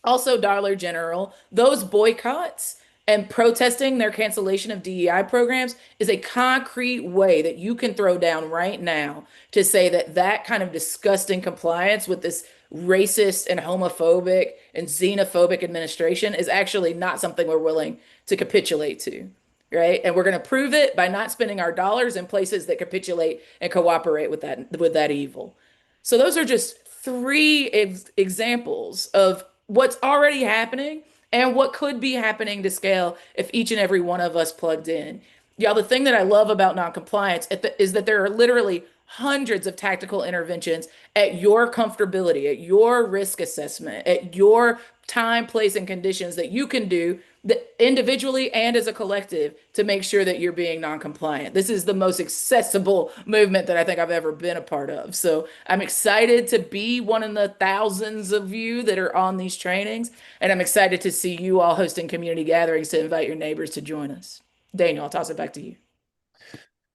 also Dollar General. Those boycotts and protesting their cancellation of DEI programs is a concrete way that you can throw down right now to say that that kind of disgusting compliance with this racist and homophobic and xenophobic administration is actually not something we're willing to capitulate to, right? And we're going to prove it by not spending our dollars in places that capitulate and cooperate with that evil. So those are just three examples of what's already happening and what could be happening to scale if each and every one of us plugged in. Y'all, the thing that I love about noncompliance is that there are literally hundreds of tactical interventions at your comfortability, at your risk assessment, at your time, place, and conditions that you can do that individually and as a collective to make sure that you're being non-compliant. This is the most accessible movement that I think I've ever been a part of. So I'm excited to be one of the thousands of you that are on these trainings, and I'm excited to see you all hosting community gatherings to invite your neighbors to join us. Daniel, I'll toss it back to you.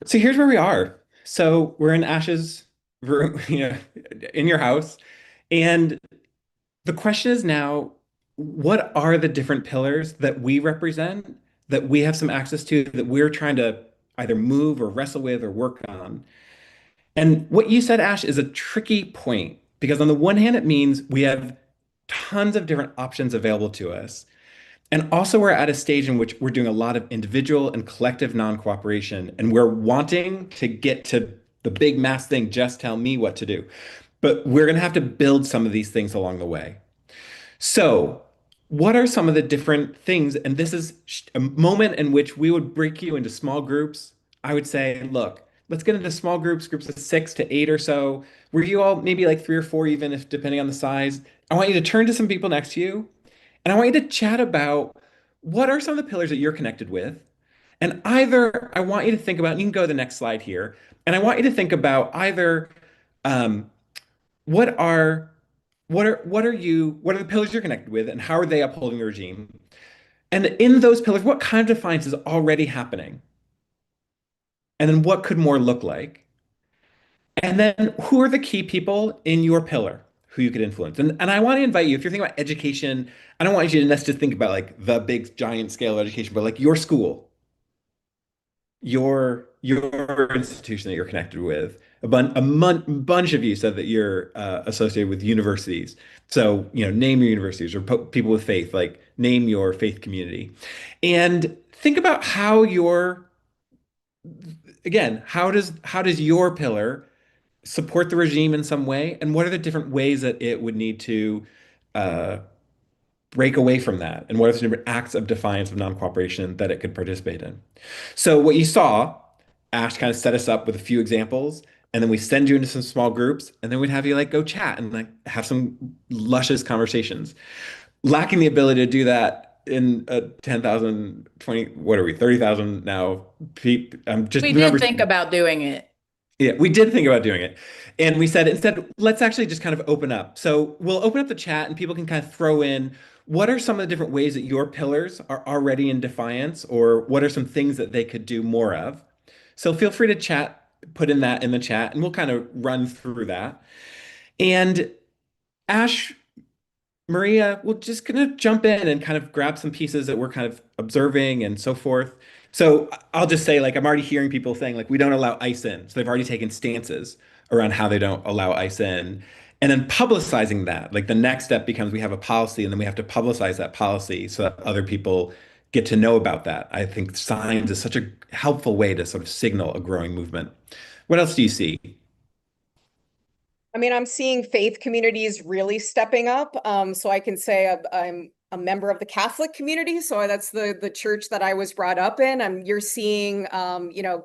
So here's where we are. So we're in Ash's room, in your house. And the question is now, what are the different pillars that we represent, that we have some access to, that we're trying to either move or wrestle with or work on. And what you said, Ash, is a tricky point because on the one hand, it means we have tons of different options available to us. And also, we're at a stage in which we're doing a lot of individual and collective non-cooperation, and we're wanting to get to the big mass thing, just tell me what to do. But we're going to have to build some of these things along the way. So, what are some of the different things? And this is a moment in which we would break you into small groups. I would say, look, let's get into small groups, groups of 6 to 8 or so, where you all maybe like 3 or 4, even if depending on the size. I want you to turn to some people next to you, and I want you to chat about what are some of the pillars that you're connected with. And either I want you to think about, and you can go to the next slide here, and I want you to think about either um, what are what are the pillars you're connected with, and how are they upholding the regime? And in those pillars, what kind of defiance is already happening? And then what could more look like? And then who are the key people in your pillar who you could influence? And I want to invite you, if you're thinking about education, I don't want you to necessarily think about like the big giant scale of education, but like your school, your institution that you're connected with. Bunch of you said that you're associated with universities. So, name your universities or people with faith, like name your faith community. And think about again, how does your pillar support the regime in some way? And what are the different ways that it would need to uh, break away from that? And what are the different acts of defiance of non-cooperation that it could participate in? So what you saw, Ash kind of set us up with a few examples, and then we send you into some small groups, and then we'd have you like go chat and like have some luscious conversations. Lacking the ability to do that in 10,000, 20, what are we, 30,000 now? Just We the did numbers. think about doing it. Yeah, we did think about doing it. And we said instead, let's actually just kind of open up. So we'll open up the chat and people can kind of throw in what are some of the different ways that your pillars are already in defiance, or what are some things that they could do more of? So feel free to chat, put in that in the chat, and we'll kind of run through that. And Ash, Maria, we're just gonna jump in and kind of grab some pieces that we're kind of observing and so forth. So I'll just say, like, I'm already hearing people saying, like, we don't allow ICE in. So they've already taken stances around how they don't allow ICE in. And then publicizing that, like the next step becomes we have a policy and then we have to publicize that policy so that other people get to know about that. I think signs is such a helpful way to sort of signal a growing movement. What else do you see? I mean, I'm seeing faith communities really stepping up. So I can say I'm a member of the Catholic community. So that's the church that I was brought up in. You're seeing,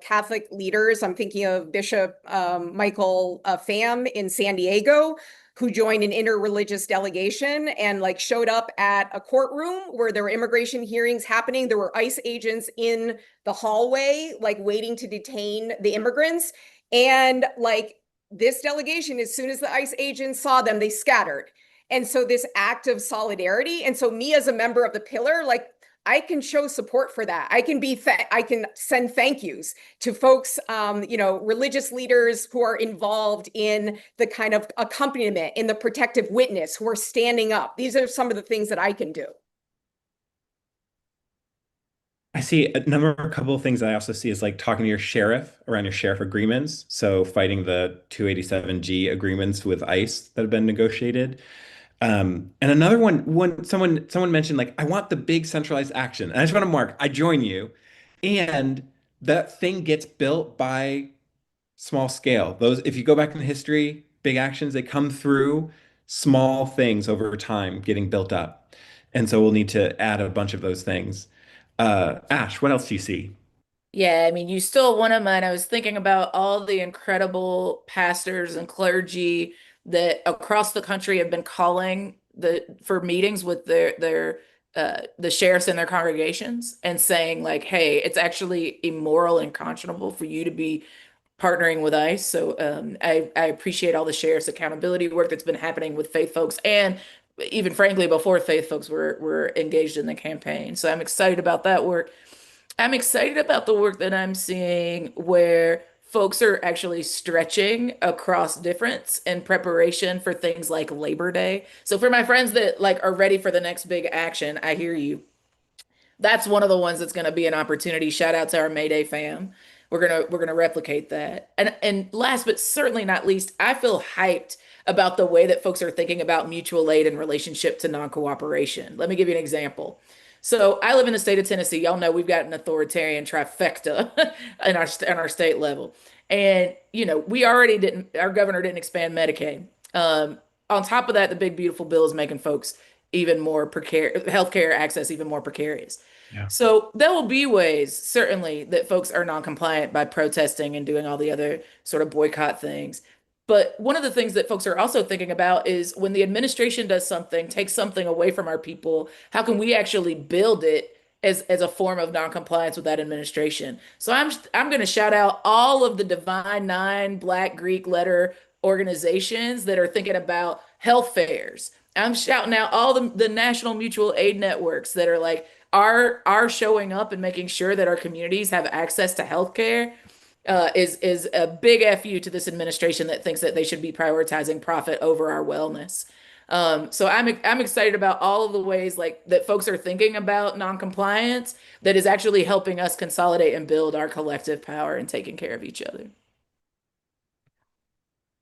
Catholic leaders. I'm thinking of Bishop Michael Pham in San Diego, who joined an interreligious delegation and like showed up at a courtroom where there were immigration hearings happening. There were ICE agents in the hallway, like waiting to detain the immigrants. And like this delegation, as soon as the ICE agents saw them, they scattered. And so this act of solidarity. And so me as a member of the pillar, like I can show support for that. I can send thank yous to folks, religious leaders who are involved in the kind of accompaniment, in the protective witness, who are standing up. These are some of the things that I can do. I see a couple of things I also see is like talking to your sheriff around your sheriff agreements. So fighting the 287G agreements with ICE that have been negotiated. And another one, when someone mentioned like, I want the big centralized action. And I just want to mark, I join you. And that thing gets built by small scale. Those, if you go back in history, big actions, they come through small things over time getting built up. And so we'll need to add a bunch of those things. Ash, what else do you see? Yeah, I mean, you stole one of mine. I was thinking about all the incredible pastors and clergy that across the country have been calling for meetings with their the sheriffs in their congregations and saying like, hey, it's actually immoral and unconscionable for you to be partnering with ICE. So I appreciate all the sheriff's accountability work that's been happening with faith folks and even frankly before faith folks were engaged in the campaign. So I'm excited about that work. I'm excited about the work that I'm seeing where folks are actually stretching across difference in preparation for things like Labor Day. So for my friends that like are ready for the next big action, I hear you. That's one of the ones that's going to be an opportunity. Shout out to our May Day fam. we're gonna replicate that. And last but certainly not least, I feel hyped about the way that folks are thinking about mutual aid in relationship to non-cooperation. Let me give you an example. So I live in the state of Tennessee. Y'all know we've got an authoritarian trifecta in our state level. And we already didn't our governor didn't expand Medicaid. On top of that, the big beautiful bill is making folks even more precarious, healthcare access even more precarious. Yeah. So there will be ways, certainly, that folks are non-compliant by protesting and doing all the other sort of boycott things. But one of the things that folks are also thinking about is when the administration does something, takes something away from our people, how can we actually build it as a form of non-compliance with that administration? So I'm going to shout out all of the Divine Nine Black Greek letter organizations that are thinking about health fairs. I'm shouting out all the national mutual aid networks that are like are showing up and making sure that our communities have access to healthcare. Is a big fu to this administration that thinks that they should be prioritizing profit over our wellness. So I'm excited about all of the ways like that folks are thinking about noncompliance that is actually helping us consolidate and build our collective power and taking care of each other.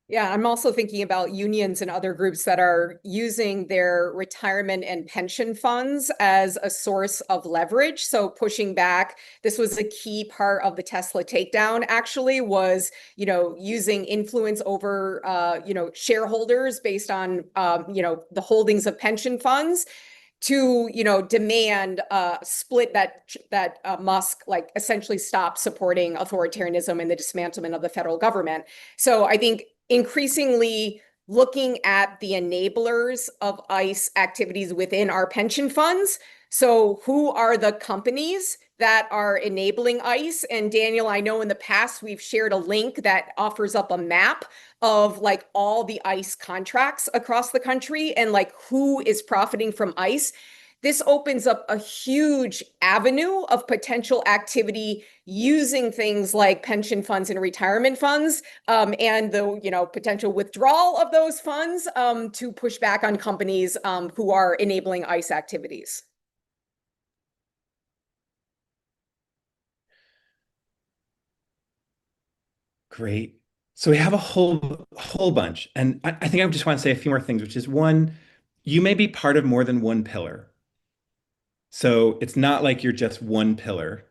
Yeah, I'm also thinking about unions and other groups that are using their retirement and pension funds as a source of leverage. So pushing back, this was a key part of the Tesla takedown, actually, was, using influence over, shareholders based on, the holdings of pension funds to demand split that Musk like essentially stop supporting authoritarianism and the dismantlement of the federal government. So I think increasingly looking at the enablers of ICE activities within our pension funds. So who are the companies that are enabling ICE? And Daniel, I know in the past we've shared a link that offers up a map of like all the ICE contracts across the country and like who is profiting from ICE. This opens up a huge avenue of potential activity using things like pension funds and retirement funds, and the potential withdrawal of those funds to push back on companies who are enabling ICE activities. Great. So we have a whole bunch, and I think I just want to say a few more things, which is one, you may be part of more than one pillar. So it's not like you're just one pillar.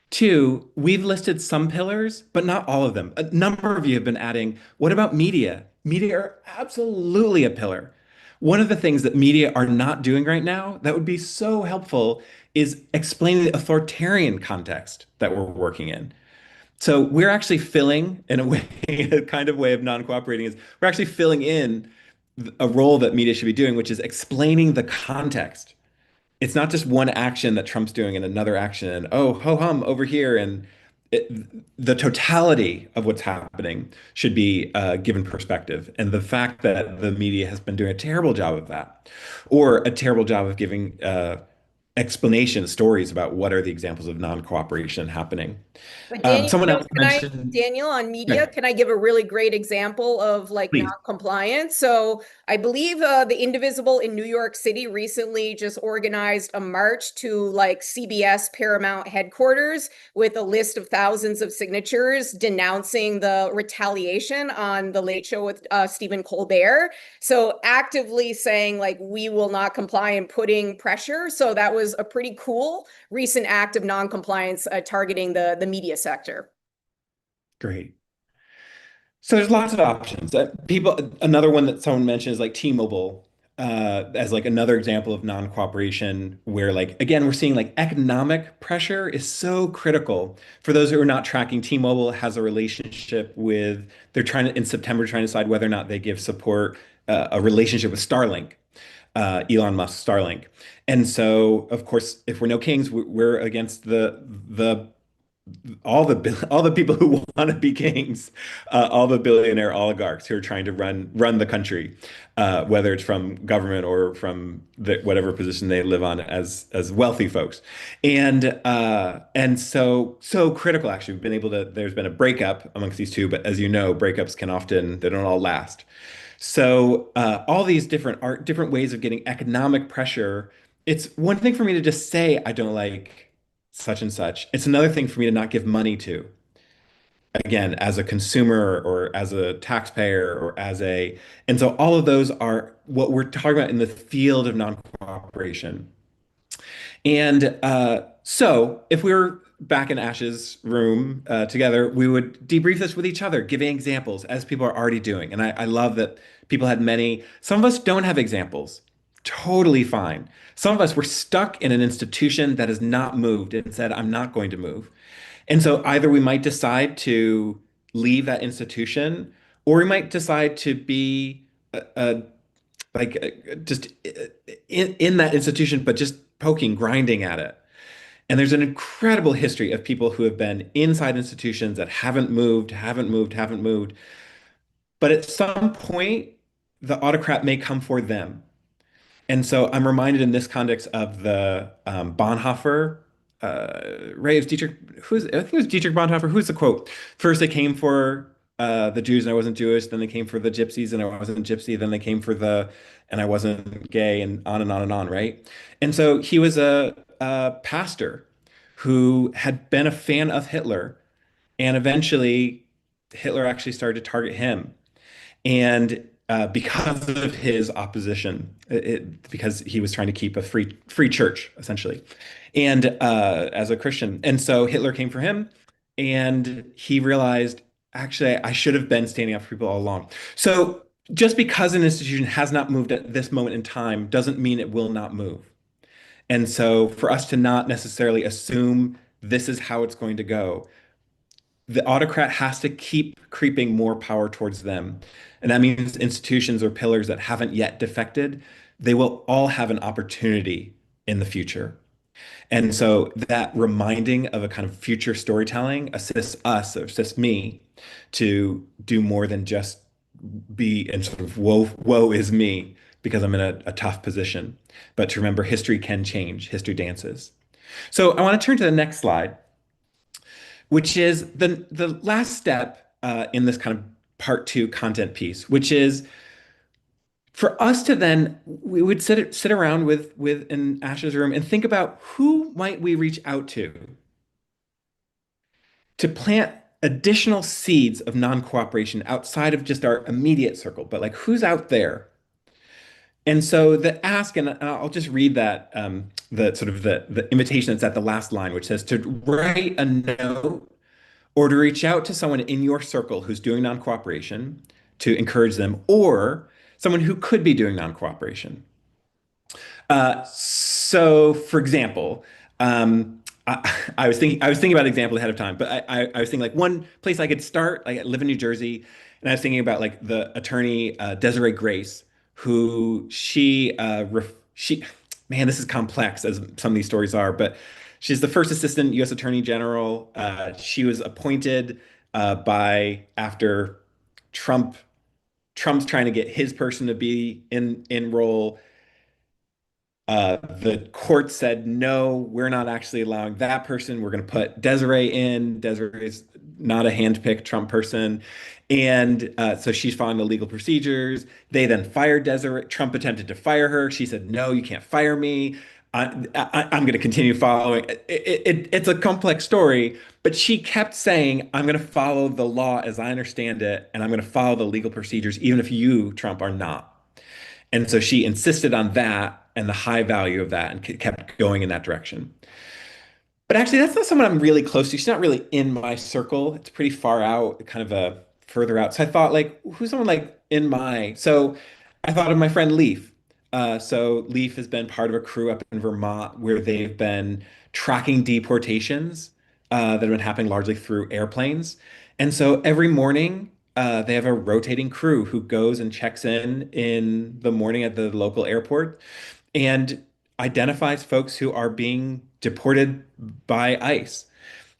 Two, we've listed some pillars, but not all of them. A number of you have been adding, what about media? Media are absolutely a pillar. One of the things that media are not doing right now that would be so helpful is explaining the authoritarian context that we're working in. So we're actually filling, in a way, a kind of way of non-cooperating is we're actually filling in a role that media should be doing, which is explaining the context. It's not just one action that Trump's doing and another action and oh ho hum over here and it, the totality of what's happening should be given perspective. And the fact that the media has been doing a terrible job of that, or a terrible job of giving explanation stories about what are the examples of non-cooperation happening. But Daniel, Someone else can mentioned, Daniel, on media, yeah, can I give a really great example of like please. non-compliance? So I believe the Indivisible in New York City recently just organized a march to like CBS Paramount headquarters with a list of thousands of signatures denouncing the retaliation on the Late Show with Stephen Colbert. So actively saying like we will not comply and putting pressure. So that was a pretty cool recent act of non-compliance targeting the media sector. Great. So there's lots of options. Another one that someone mentioned is like T-Mobile as like another example of non-cooperation where like, again, we're seeing like economic pressure is so critical. For those who are not tracking, T-Mobile has a relationship with, they're trying to, in September, trying to decide whether or not they give support, a relationship with Starlink, Elon Musk Starlink. And so, of course, if we're no kings, we're against the all the people who want to be kings, all the billionaire oligarchs who are trying to run the country, whether it's from government or from whatever position they live on as wealthy folks, and so critical. Actually, we've been able to. There's been a breakup amongst these two, but as you know, breakups can often they don't all last. So all these different ways of getting economic pressure. It's one thing for me to just say I don't like such and such. It's another thing for me to not give money to. again, as a consumer or as a taxpayer or and so all of those are what we're talking about in the field of non-cooperation. And so if we were back in Ash's room together, we would debrief this with each other, giving examples as people are already doing. And I love that people had many. Some of us don't have examples. Totally fine. Some of us were stuck in an institution that has not moved and said, I'm not going to move. And so either we might decide to leave that institution, or we might decide to be just in that institution, but just poking, grinding at it. And there's an incredible history of people who have been inside institutions that haven't moved, haven't moved, haven't moved. But at some point, the autocrat may come for them. And so I'm reminded in this context of the Bonhoeffer, Ray, of Dietrich, I think it was Dietrich Bonhoeffer. Who's the quote? First they came for the Jews and I wasn't Jewish, then they came for the gypsies and I wasn't gypsy, then they came for and I wasn't gay, and on and on and on, right? And so he was a pastor who had been a fan of Hitler, and eventually Hitler actually started to target him. And because of his opposition, because he was trying to keep a free church, essentially, and as a Christian. And so Hitler came for him, and he realized, actually, I should have been standing up for people all along. So just because an institution has not moved at this moment in time doesn't mean it will not move. And so for us to not necessarily assume this is how it's going to go, the autocrat has to keep creeping more power towards them. And that means institutions or pillars that haven't yet defected, they will all have an opportunity in the future. And so that reminding of a kind of future storytelling assists us, or assists me, to do more than just be in sort of woe is me because I'm in a tough position. But to remember history can change, history dances. So I want to turn to the next slide, which is the last step in this kind of part two content piece, which is for us to then we would sit around with in Ash's room and think about who might we reach out to plant additional seeds of non-cooperation outside of just our immediate circle, but like who's out there. And so the ask, and I'll just read that the sort of the invitation that's at the last line, which says to write a note or to reach out to someone in your circle who's doing non-cooperation to encourage them, or someone who could be doing non-cooperation. So, for example, I was thinking about an example ahead of time, but I was thinking like one place I could start. I live in New Jersey, and I was thinking about like the attorney Desiree Grace, who she man, this is complex as some of these stories are, but she's the first assistant U.S. Attorney General. She was appointed by after Trump's trying to get his person to be in role. The court said, no, we're not actually allowing that person. We're going to put Desiree in. Desiree is not a handpicked Trump person. And so she's following the legal procedures. They then fired Desiree. Trump attempted to fire her. She said, no, you can't fire me. I'm going to continue following. It's a complex story, but she kept saying, I'm going to follow the law as I understand it, and I'm going to follow the legal procedures, even if you, Trump, are not. And so she insisted on that and the high value of that and kept going in that direction. But actually, that's not someone I'm really close to. She's not really in my circle. It's pretty far out, kind of a further out. So I thought, like, who's someone like in my? So I thought of my friend Leaf. So Leaf has been part of a crew up in Vermont where they've been tracking deportations that have been happening largely through airplanes. And so every morning, they have a rotating crew who goes and checks in the morning at the local airport and identifies folks who are being deported by ICE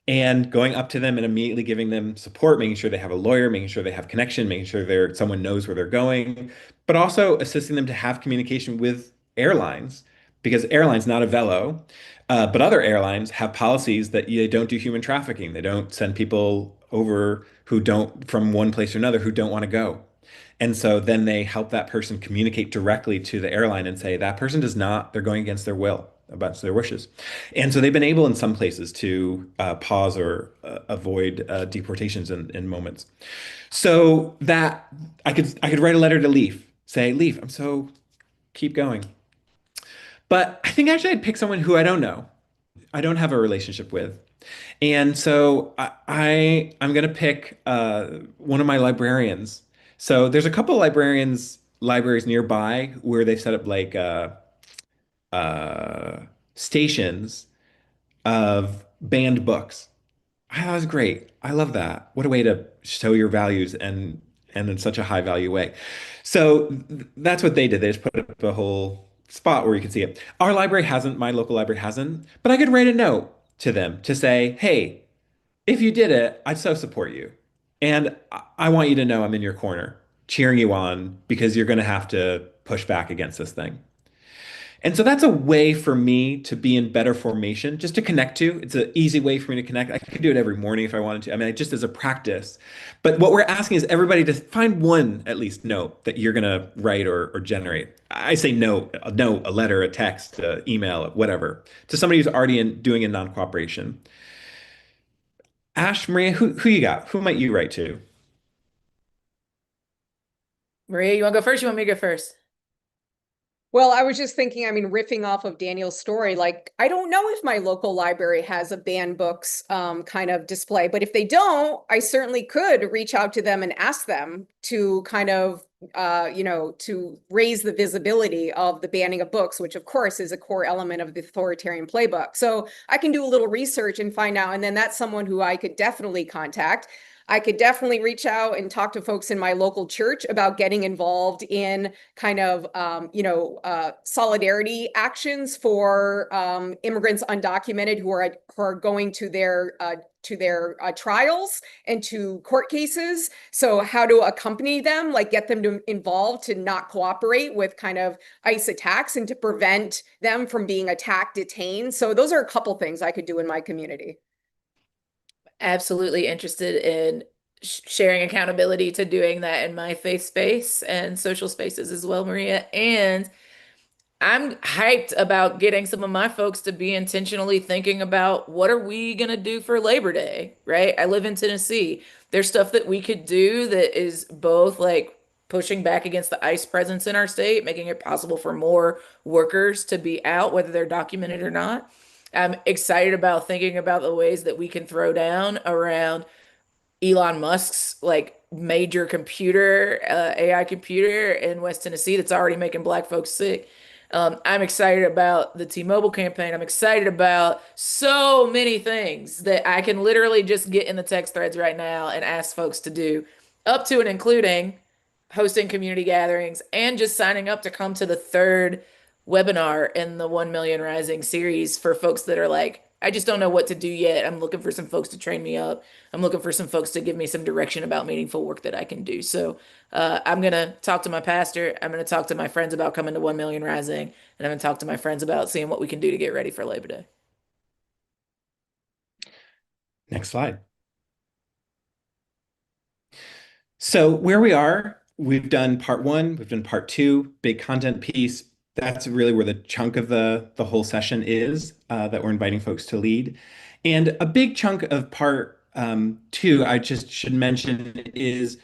and going up to them and immediately giving them support, making sure they have a lawyer, making sure they have connection, making sure someone knows where they're going, but also assisting them to have communication with airlines because airlines, not a Velo, but other airlines have policies that they don't do human trafficking. They don't send people over who don't from one place to another who don't want to go. And so then they help that person communicate directly to the airline and say that person does not, they're going against their will, about their wishes. And so they've been able in some places to pause or avoid deportations in moments. So that I could write a letter to Leaf, say, Leaf, I'm so keep going. But I think actually I'd pick someone who I don't know. I don't have a relationship with. And so I'm gonna pick one of my librarians. So there's a couple libraries nearby where they've set up like uh, stations of banned books. I thought it was great. I love that. What a way to show your values and in such a high value way. So that's what they did. They just put up a whole spot where you can see it. Our library hasn't, my local library hasn't, but I could write a note to them to say, hey, if you did it, I'd so support you. And I want you to know I'm in your corner, cheering you on because you're going to have to push back against this thing. And so that's a way for me to be in better formation, just to connect to. It's an easy way for me to connect. I could do it every morning if I wanted to. I mean, just as a practice. But what we're asking is everybody to find one at least note that you're going to write or generate. I say note, a letter, a text, email, whatever, to somebody who's already doing a non-cooperation. Ash, Maria, who you got? Who might you write to? Maria, you want to go first? You want me to go first? Well, I was just thinking, I mean, riffing off of Daniel's story, like, I don't know if my local library has a banned books kind of display, but if they don't, I certainly could reach out to them and ask them to kind of, to raise the visibility of the banning of books, which of course is a core element of the authoritarian playbook. So I can do a little research and find out, and then that's someone who I could definitely contact. I could definitely reach out and talk to folks in my local church about getting involved in kind of, solidarity actions for immigrants undocumented who are going to their trials and to court cases. So how to accompany them, like get them to involved to not cooperate with kind of ICE attacks and to prevent them from being attacked, detained. So those are a couple things I could do in my community. Absolutely interested in sharing accountability to doing that in my faith space and social spaces as well, Maria. And I'm hyped about getting some of my folks to be intentionally thinking about what are we going to do for Labor Day, right? I live in Tennessee. There's stuff that we could do that is both like pushing back against the ICE presence in our state, making it possible for more workers to be out, whether they're documented or not. I'm excited about thinking about the ways that we can throw down around Elon Musk's like major computer, AI computer in West Tennessee that's already making black folks sick. I'm excited about the T-Mobile campaign. I'm excited about so many things that I can literally just get in the text threads right now and ask folks to do, up to and including hosting community gatherings and just signing up to come to the third webinar in the 1 Million Rising series for folks that are like, I just don't know what to do yet. I'm looking for some folks to train me up. I'm looking for some folks to give me some direction about meaningful work that I can do. So I'm going to talk to my pastor. I'm going to talk to my friends about coming to 1 Million Rising. And I'm going to talk to my friends about seeing what we can do to get ready for Labor Day. Next slide. So where we are, we've done part one, we've done part two, big content piece. That's really where the chunk of the whole session is that we're inviting folks to lead. And a big chunk of part two, I just should mention, is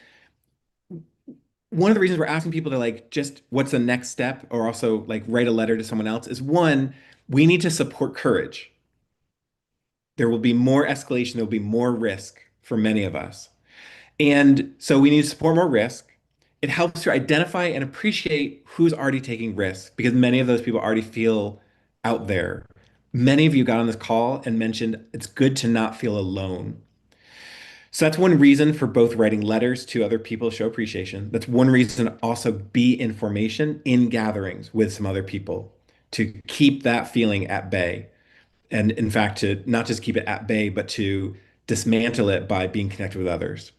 one of the reasons we're asking people to like just what's the next step or also like write a letter to someone else is one, we need to support courage. There will be more escalation, there will be more risk for many of us. And so we need to support more risk. It helps to identify and appreciate who's already taking risks because many of those people already feel out there. Many of you got on this call and mentioned it's good to not feel alone. So that's one reason for both writing letters to other people to show appreciation. That's one reason to also be in formation in gatherings with some other people to keep that feeling at bay. And in fact, to not just keep it at bay, but to dismantle it by being connected with others.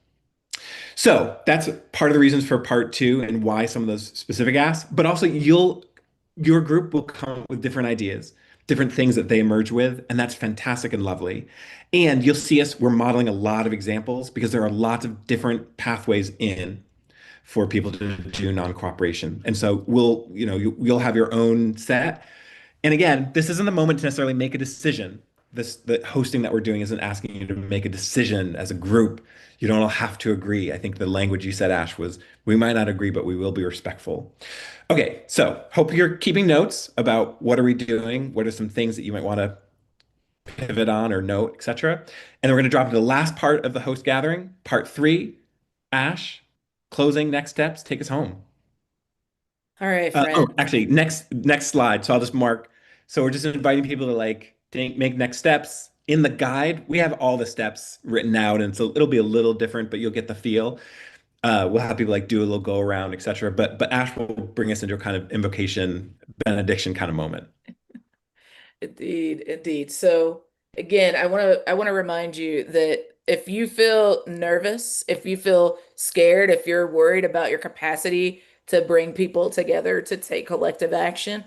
So that's part of the reasons for part two and why some of those specific asks, but also your group will come with different ideas, different things that they emerge with, and that's fantastic and lovely. And you'll see us, we're modeling a lot of examples because there are lots of different pathways in. for people to do non-cooperation. And so you'll have your own set. And again, this isn't the moment to necessarily make a decision. The hosting that we're doing isn't asking you to make a decision as a group. You don't all have to agree. I think the language you said, Ash, was we might not agree, but we will be respectful. Okay, so hope you're keeping notes about what are we doing, what are some things that you might want to pivot on or note, etc. And then we're going to drop into the last part of the host gathering, part 3. Ash, closing, next steps, take us home. All right, Oh, friend. actually, next slide. So I'll just mark. So we're just inviting people to make next steps. In the guide, we have all the steps written out, and so it'll be a little different, but you'll get the feel. We'll have people do a little go around, etc. But Ash will bring us into a kind of invocation, benediction kind of moment. Indeed, indeed. So again, I want to remind you that if you feel nervous, if you feel scared, if you're worried about your capacity to bring people together to take collective action,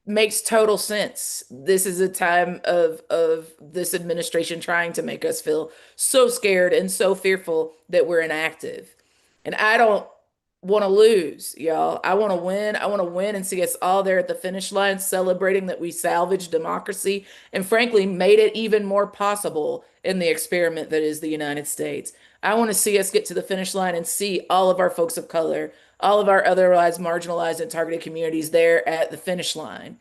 makes total sense. This is a time of this administration trying to make us feel so scared and so fearful that we're inactive. And I don't want to lose, y'all. I want to win. I want to win and see us all there at the finish line celebrating that we salvaged democracy and frankly made it even more possible in the experiment that is the United States. I want to see us get to the finish line and see all of our folks of color, all of our otherwise marginalized and targeted communities there at the finish line.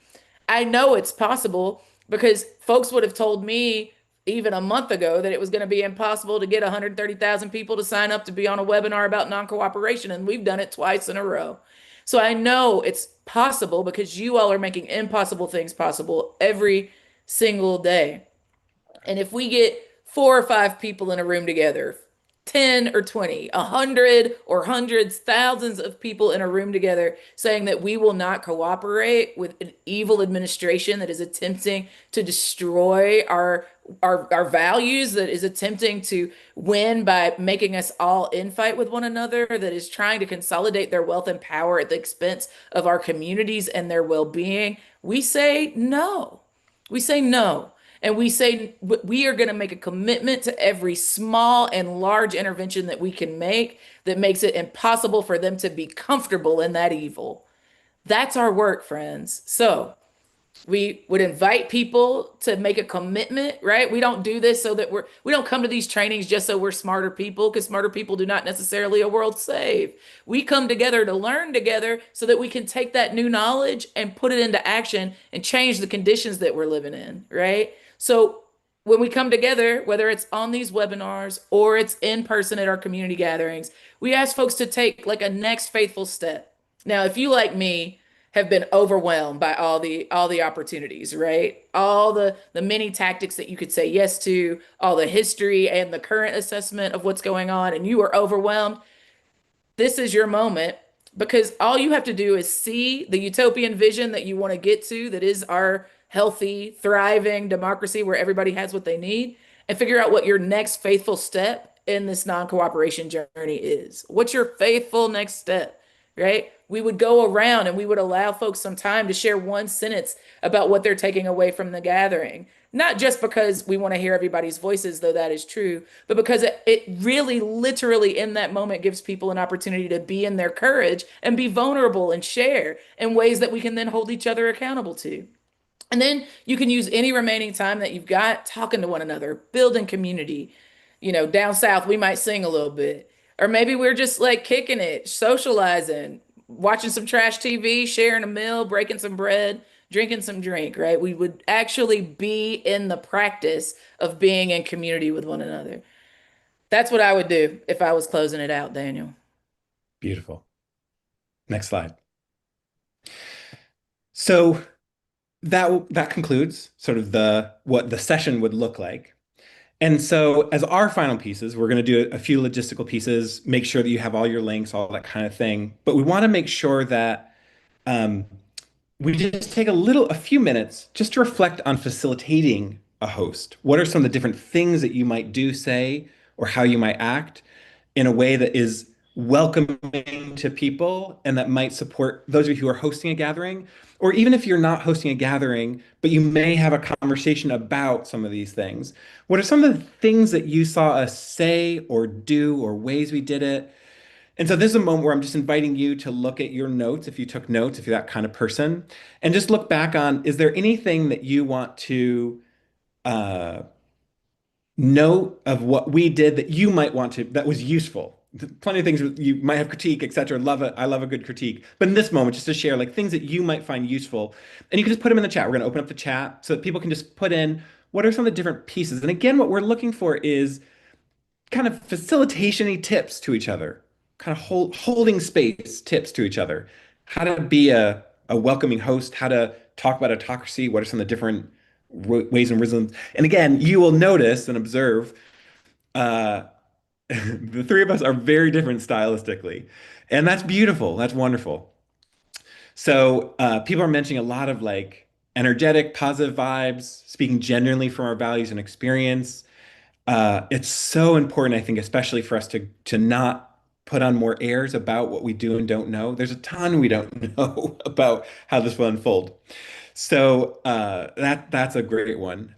I know it's possible because folks would have told me even a month ago that it was going to be impossible to get 130,000 people to sign up to be on a webinar about non-cooperation, and we've done it twice in a row. So I know it's possible because you all are making impossible things possible every single day. And if we get 4 or 5 people in a room together, 10 or 20, 100 or hundreds, thousands of people in a room together saying that we will not cooperate with an evil administration that is attempting to destroy our values, that is attempting to win by making us all infight with one another, that is trying to consolidate their wealth and power at the expense of our communities and their well-being, we say no. We say no. And we say we are going to make a commitment to every small and large intervention that we can make that makes it impossible for them to be comfortable in that evil. That's our work, friends. So we would invite people to make a commitment, right? We don't do this so that we don't come to these trainings just so we're smarter people, because smarter people do not necessarily a world save. We come together to learn together so that we can take that new knowledge and put it into action and change the conditions that we're living in, right? So when we come together, whether it's on these webinars or it's in person at our community gatherings, we ask folks to take like a next faithful step. Now, if you like me have been overwhelmed by all the opportunities, right? All the many tactics that you could say yes to, all the history and the current assessment of what's going on, and you are overwhelmed, this is your moment because all you have to do is see the utopian vision that you want to get to, that is our healthy, thriving democracy where everybody has what they need, and figure out what your next faithful step in this non-cooperation journey is. What's your faithful next step, right? We would go around and we would allow folks some time to share one sentence about what they're taking away from the gathering. Not just because we want to hear everybody's voices, though that is true, but because it really literally in that moment gives people an opportunity to be in their courage and be vulnerable and share in ways that we can then hold each other accountable to. And then you can use any remaining time that you've got talking to one another, building community. Down south, we might sing a little bit. Or maybe we're just like kicking it, socializing, watching some trash TV, sharing a meal, breaking some bread, drinking some drink, right? We would actually be in the practice of being in community with one another. That's what I would do if I was closing it out, Daniel. Beautiful. Next slide. So that concludes sort of what the session would look like. And so as our final pieces, we're going to do a few logistical pieces, make sure that you have all your links, all that kind of thing. But we want to make sure that we just take a few minutes just to reflect on facilitating a host. What are some of the different things that you might do, say, or how you might act in a way that is welcoming to people and that might support those of you who are hosting a gathering, or even if you're not hosting a gathering, but you may have a conversation about some of these things. What are some of the things that you saw us say or do or ways we did it And so this is a moment where I'm just inviting you to look at your notes, if you took notes, if you're that kind of person, and just look back on, is there anything that you want to uh, note of what we did that you might want to, that was useful? Plenty of things you might have critique, etc. I love a good critique. But in this moment, just to share like things that you might find useful. And you can just put them in the chat. We're going to open up the chat so that people can just put in what are some of the different pieces. And again, what we're looking for is kind of facilitation-y tips to each other, kind of holding space tips to each other, how to be a welcoming host, how to talk about autocracy, what are some of the different ways and rhythms. And again, you will notice and observe uh, the three of us are very different stylistically. And that's beautiful. That's wonderful. So people are mentioning a lot of like energetic, positive vibes, speaking genuinely from our values and experience. It's so important, I think, especially for us to not put on more airs about what we do and don't know. There's a ton we don't know about how this will unfold. So that's a great one.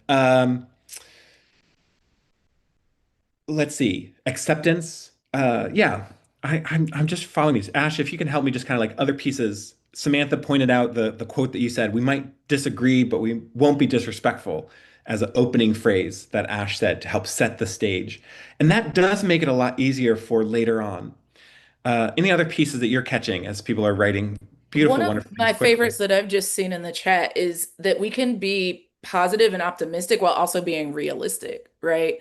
Let's see. Acceptance. Yeah, I'm just following these. Ash, if you can help me just kind of like other pieces. Samantha pointed out the quote that you said, we might disagree, but we won't be disrespectful as an opening phrase that Ash said to help set the stage. And that does make it a lot easier for later on. Any other pieces that you're catching as people are writing One beautiful, of wonderful my things quickly? favorites that I've just seen in the chat is that we can be positive and optimistic while also being realistic, right?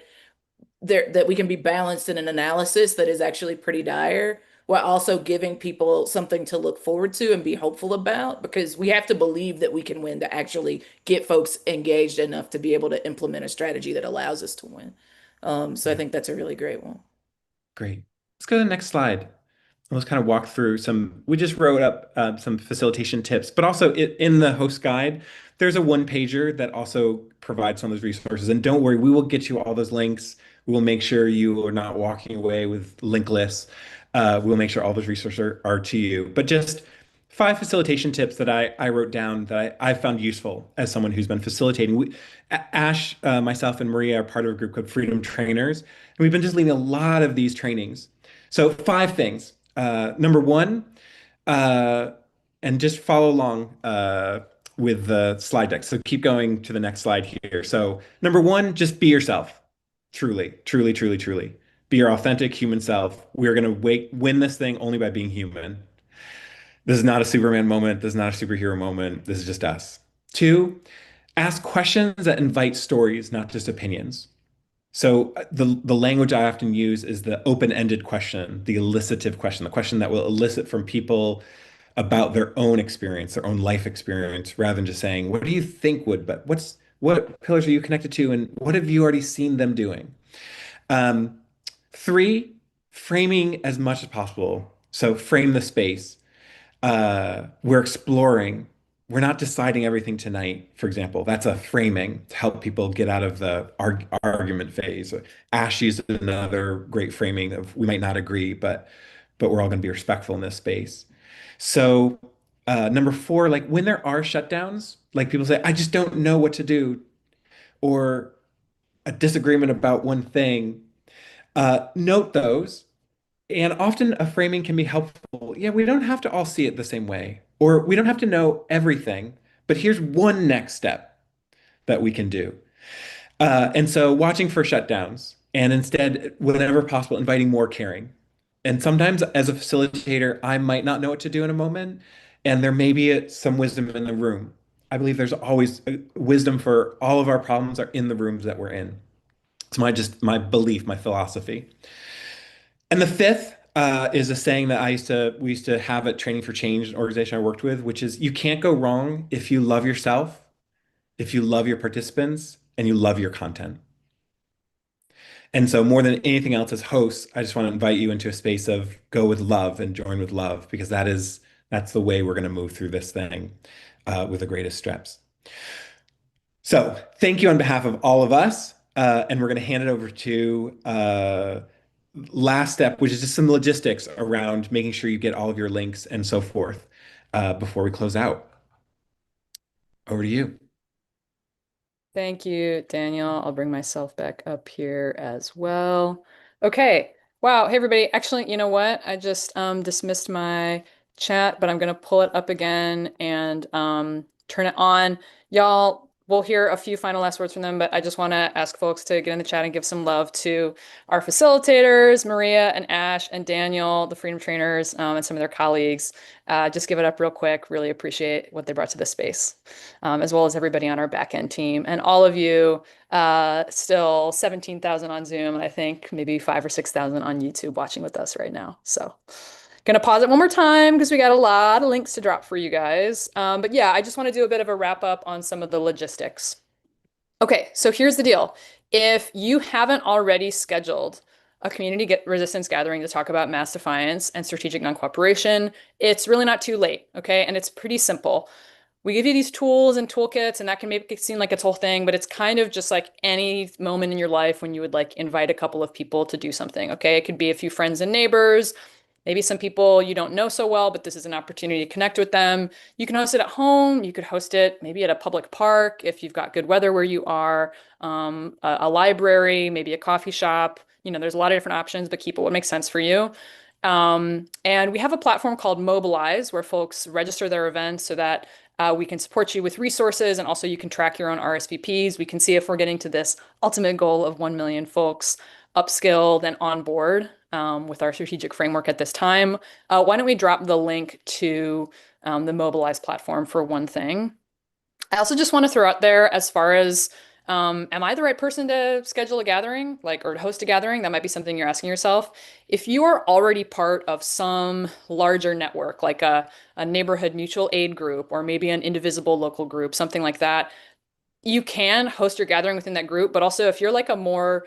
That we can be balanced in an analysis that is actually pretty dire while also giving people something to look forward to and be hopeful about, because we have to believe that we can win to actually get folks engaged enough to be able to implement a strategy that allows us to win. So I Yeah, think that's a really great one. great. Let's go to the next slide. Let's kind of walk through some. We just wrote up some facilitation tips, but also in the host guide, there's a one pager that also provides some of those resources. And don't worry, we will get you all those links. We will make sure you are not walking away with link lists. We'll make sure all those resources are to you. But just five facilitation tips that I wrote down that I found useful as someone who's been facilitating. Ash, myself, and Maria are part of a group called Freedom Trainers, and we've been just leading a lot of these trainings. So five things. Number one, uh, and just follow along with the slide deck. So keep going to the next slide here. So number one, just be yourself. Truly, truly, truly, truly. Be your authentic human self. We're going to win this thing only by being human. This is not a Superman moment. This is not a superhero moment. This is just us. Two, ask questions that invite stories, not just opinions. So the language I often use is the open-ended question, the elicitive question, the question that will elicit from people about their own experience, their own life experience, rather than just saying, "What do you think would?" But what pillars are you connected to, and what have you already seen them doing? Um, Three, framing as much as possible. So frame the space. We're exploring. We're not deciding everything tonight, for example. That's a framing to help people get out of the argument phase. Ash used another great framing of we might not agree, but we're all going to be respectful in this space. So number four, like when there are shutdowns, like people say, I just don't know what to do, or a disagreement about one thing, note those. And often a framing can be helpful. Yeah, we don't have to all see it the same way, or we don't have to know everything, but here's one next step that we can do. And so watching for shutdowns and instead, whenever possible, inviting more caring. And sometimes as a facilitator, I might not know what to do in a moment, and there may be some wisdom in the room. I believe there's always wisdom for all of our problems are in the rooms that we're in. It's my belief, my philosophy. And the fifth is a saying that we used to have at Training for Change, an organization I worked with, which is you can't go wrong if you love yourself, if you love your participants, and you love your content. And so more than anything else as hosts, I just want to invite you into a space of go with love and join with love, because that's the way we're going to move through this thing with the greatest steps. So thank you on behalf of all of us. And we're going to hand it over to last step, which is just some logistics around making sure you get all of your links and so forth before we close out. Over to you. Thank you, Daniel. I'll bring myself back up here as well. Okay. Wow. Hey, everybody. Actually, you know what? I just dismissed my chat, but I'm going to pull it up again and turn it on. Y'all, we'll hear a few final last words from them, but I just want to ask folks to get in the chat and give some love to our facilitators, Maria and Ash and Daniel, the Freedom Trainers, and some of their colleagues. Just give it up real quick. Really appreciate what they brought to this space, as well as everybody on our back end team and all of you. Still 17,000 on Zoom, and I think maybe 5 or 6,000 on YouTube watching with us right now. So gonna pause it one more time because we got a lot of links to drop for you guys. But yeah, I just want to do a bit of a wrap up on some of the logistics. Okay, so here's the deal. If you haven't already scheduled a community resistance gathering to talk about mass defiance and strategic non-cooperation, it's really not too late, okay? And it's pretty simple. We give you these tools and toolkits, and that can make it seem like it's whole thing, but it's kind of just like any moment in your life when you would like invite a couple of people to do something, okay? It could be a few friends and neighbors, maybe some people you don't know so well, but this is an opportunity to connect with them. You can host it at home. You could host it maybe at a public park if you've got good weather where you are, a library, maybe a coffee shop. You know, there's a lot of different options, but keep it what makes sense for you. And we have a platform called Mobilize where folks register their events so that we can support you with resources, and also you can track your own RSVPs. We can see if we're getting to this ultimate goal of 1 million folks upskilled and on board with our strategic framework at this time. Why don't we drop the link to the Mobilize platform for one thing? I also just want to throw out there as far as am I the right person to schedule a gathering, like, or to host a gathering? That might be something you're asking yourself. If you are already part of some larger network, like a neighborhood mutual aid group, or maybe an indivisible local group, something like that, you can host your gathering within that group, but also if you're like a more,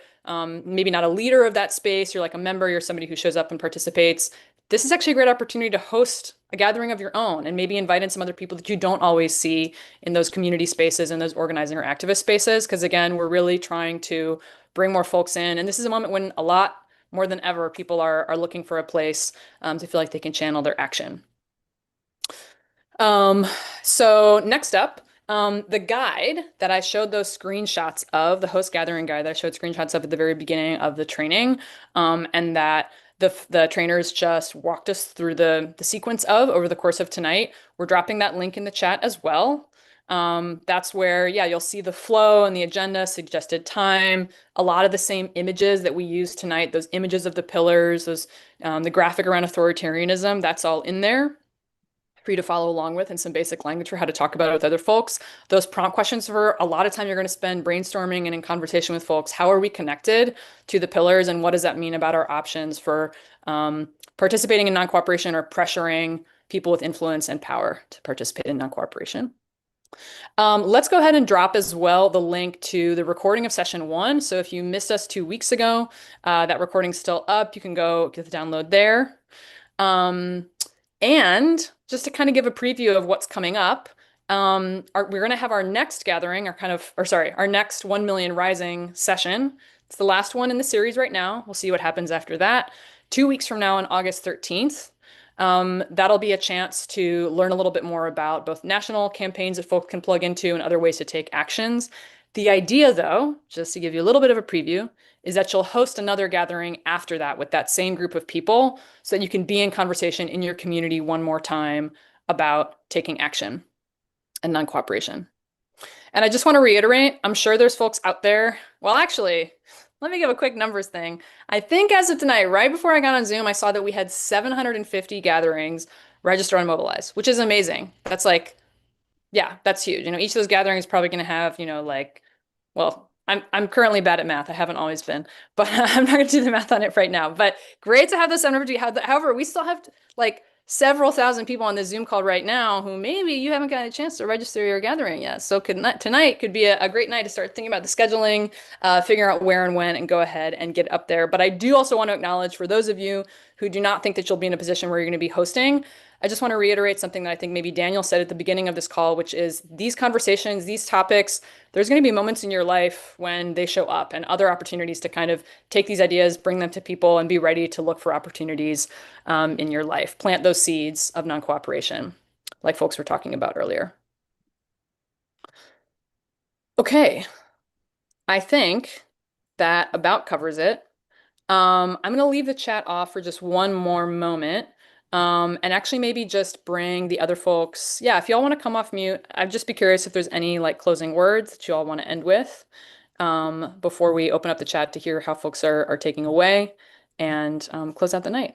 maybe not a leader of that space, you're like a member, you're somebody who shows up and participates, this is actually a great opportunity to host a gathering of your own and maybe invite in some other people that you don't always see in those community spaces and those organizing or activist spaces. Because again, we're really trying to bring more folks in. And this is a moment when a lot more than ever, people are looking for a place to feel like they can channel their action. Um, so next up, the guide that I showed those screenshots of, the host gathering guide that I showed screenshots of at the very beginning of the training, and that the trainers just walked us through the sequence of over the course of tonight. We're dropping that link in the chat as well. That's where, yeah, you'll see the flow and the agenda, suggested time, a lot of the same images that we used tonight, those images of the pillars, those the graphic around authoritarianism, that's all in there for you to follow along with, and some basic language for how to talk about it with other folks. Those prompt questions, for a lot of time you're going to spend brainstorming and in conversation with folks. How are we connected to the pillars, and what does that mean about our options for participating in non-cooperation or pressuring people with influence and power to participate in non-cooperation? Let's go ahead and drop as well the link to the recording of session 1. So if you missed us 2 weeks ago, that recording's still up. You can go get the download there. And just to kind of give a preview of what's coming up, we're going to have our next gathering, our next 1 Million Rising session. It's the last one in the series right now. We'll see what happens after that. 2 weeks from now on August 13th. That'll be a chance to learn a little bit more about both national campaigns that folks can plug into and other ways to take actions. The idea, though, just to give you a little bit of a preview, is that you'll host another gathering after that with that same group of people so that you can be in conversation in your community one more time about taking action and non-cooperation. And I just want to reiterate, I'm sure there's folks out there. Well, actually, let me give a quick numbers thing. I think as of tonight, right before I got on Zoom, I saw that we had 750 gatherings registered on Mobilize, which is amazing. That's like, yeah, that's huge. You know, each of those gatherings is probably going to have, you know, like, well, I'm currently bad at math. I haven't always been, but I'm not going to do the math on it right now. But great to have this 750. However, we still have like several thousand people on this Zoom call right now who maybe you haven't gotten a chance to register your gathering yet. So tonight could be a great night to start thinking about the scheduling, figuring out where and when, and go ahead and get up there. But I do also want to acknowledge, for those of you who do not think that you'll be in a position where you're going to be hosting, I just want to reiterate something that I think maybe Daniel said at the beginning of this call, which is these conversations, these topics, there's going to be moments in your life when they show up, and other opportunities to kind of take these ideas, bring them to people, and be ready to look for opportunities in your life. Plant those seeds of non-cooperation, like folks were talking about earlier. Okay, I think that about covers it. I'm going to leave the chat off for just one more moment. And actually maybe just bring the other folks. Yeah, if y'all want to come off mute, I'd just be curious if there's any like closing words that you all want to end with before we open up the chat to hear how folks are taking away and close out the night.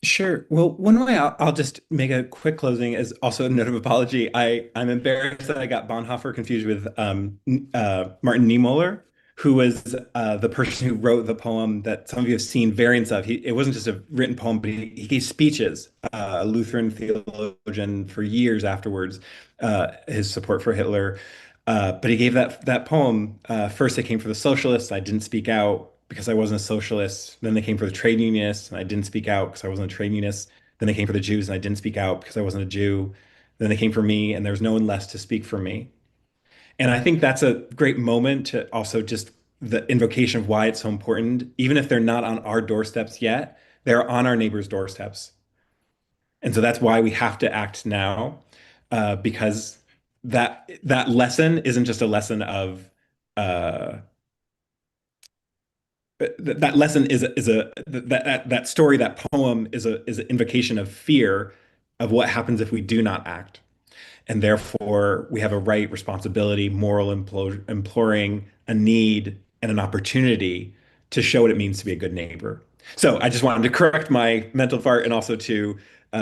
Sure. Well, one way I'll just make a quick closing is also a note of apology. I'm embarrassed that I got Bonhoeffer confused with Martin Niemöller, who was the person who wrote the poem that some of you have seen variants of. It wasn't just a written poem, but he gave speeches, a Lutheran theologian for years afterwards, his support for Hitler. But he gave that poem. First, it came for the socialists. I didn't speak out because I wasn't a socialist. Then they came for the trade unionists, and I didn't speak out because I wasn't a trade unionist. Then they came for the Jews, and I didn't speak out because I wasn't a Jew. Then they came for me, and there's no one less to speak for me. And I think that's a great moment to also just the invocation of why it's so important. Even if they're not on our doorsteps yet, they're on our neighbors' doorsteps. And so that's why we have to act now, because that lesson isn't just a lesson of uh, that lesson is a that story, that poem is an invocation of fear of what happens if we do not act. And therefore, we have a right, responsibility, moral imploring, a need, and an opportunity to show what it means to be a good neighbor. So I just wanted to correct my mental fart and also to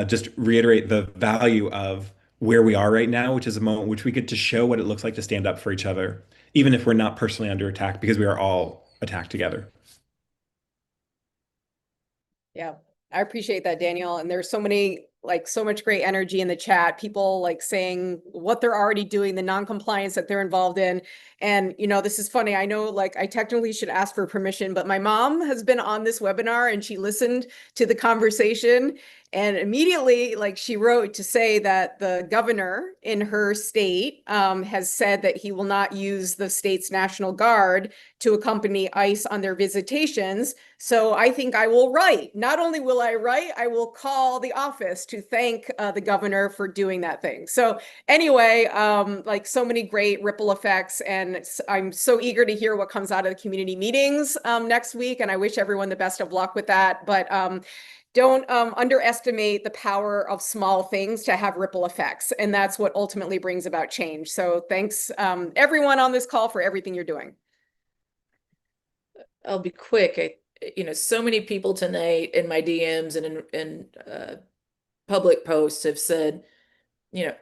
just reiterate the value of where we are right now, which is a moment in which we get to show what it looks like to stand up for each other, even if we're not personally under attack, because we are all attacked together. Yeah, I appreciate that, Daniel. And there's so many, like, so much great energy in the chat. People like saying what they're already doing, the non-compliance that they're involved in. And, this is funny. I know, like, I technically should ask for permission, but my mom has been on this webinar and she listened to the conversation. And immediately, like, she wrote to say that the governor in her state has said that he will not use the state's National Guard to accompany ICE on their visitations. So I think I will write. Not only will I write, I will call the office to thank the governor for doing that thing. So anyway, like, so many great ripple effects, and I'm so eager to hear what comes out of the community meetings next week. And I wish everyone the best of luck with that. But don't underestimate the power of small things to have ripple effects. And that's what ultimately brings about change. So thanks everyone on this call for everything you're doing. I'll be quick. So many people tonight in my DMs and in public posts have said,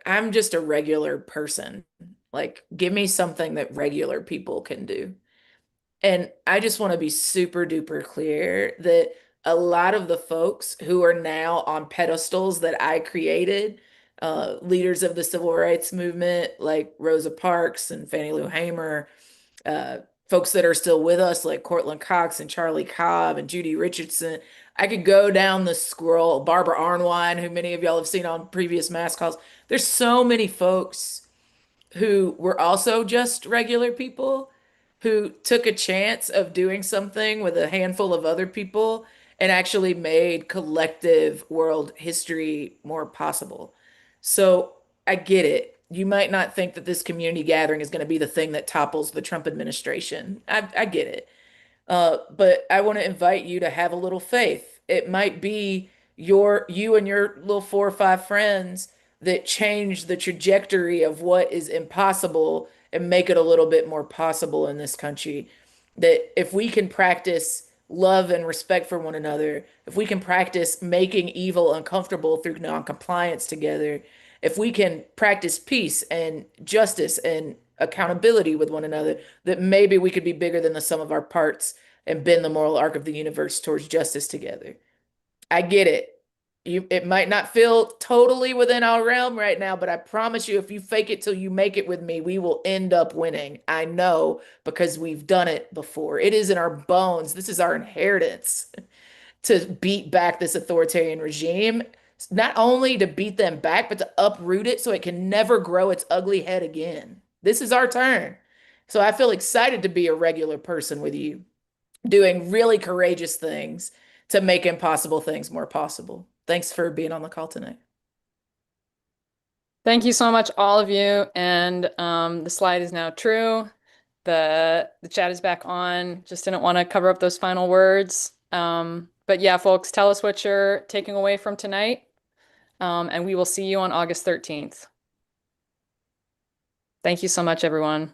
I'm just a regular person. Like, give me something that regular people can do. And I just want to be super duper clear that a lot of the folks who are now on pedestals that I created, leaders of the civil rights movement like Rosa Parks and Fannie Lou Hamer, folks that are still with us like Cortland Cox and Charlie Cobb and Judy Richardson. I could go down the scroll, Barbara Arnwine, who many of y'all have seen on previous mass calls. There's so many folks who were also just regular people who took a chance of doing something with a handful of other people and actually made collective world history more possible. So I get it. You might not think that this community gathering is going to be the thing that topples the Trump administration. I get it. But I want to invite you to have a little faith. It might be you and your little 4 or 5 friends that change the trajectory of what is impossible and make it a little bit more possible in this country. That if we can practice love and respect for one another, if we can practice making evil uncomfortable through non-compliance together, if we can practice peace and justice and accountability with one another, that maybe we could be bigger than the sum of our parts and bend the moral arc of the universe towards justice together. I get it. It might not feel totally within our realm right now, but I promise you, if you fake it till you make it with me, we will end up winning. I know, because we've done it before. It is in our bones. This is our inheritance to beat back this authoritarian regime, not only to beat them back, but to uproot it so it can never grow its ugly head again. This is our turn. So I feel excited to be a regular person with you, doing really courageous things to make impossible things more possible. Thanks for being on the call tonight. Thank you so much, all of you. And the slide is now true. The chat is back on. Just didn't want to cover up those final words. But yeah, folks, tell us what you're taking away from tonight. And we will see you on August 13th. Thank you so much, everyone.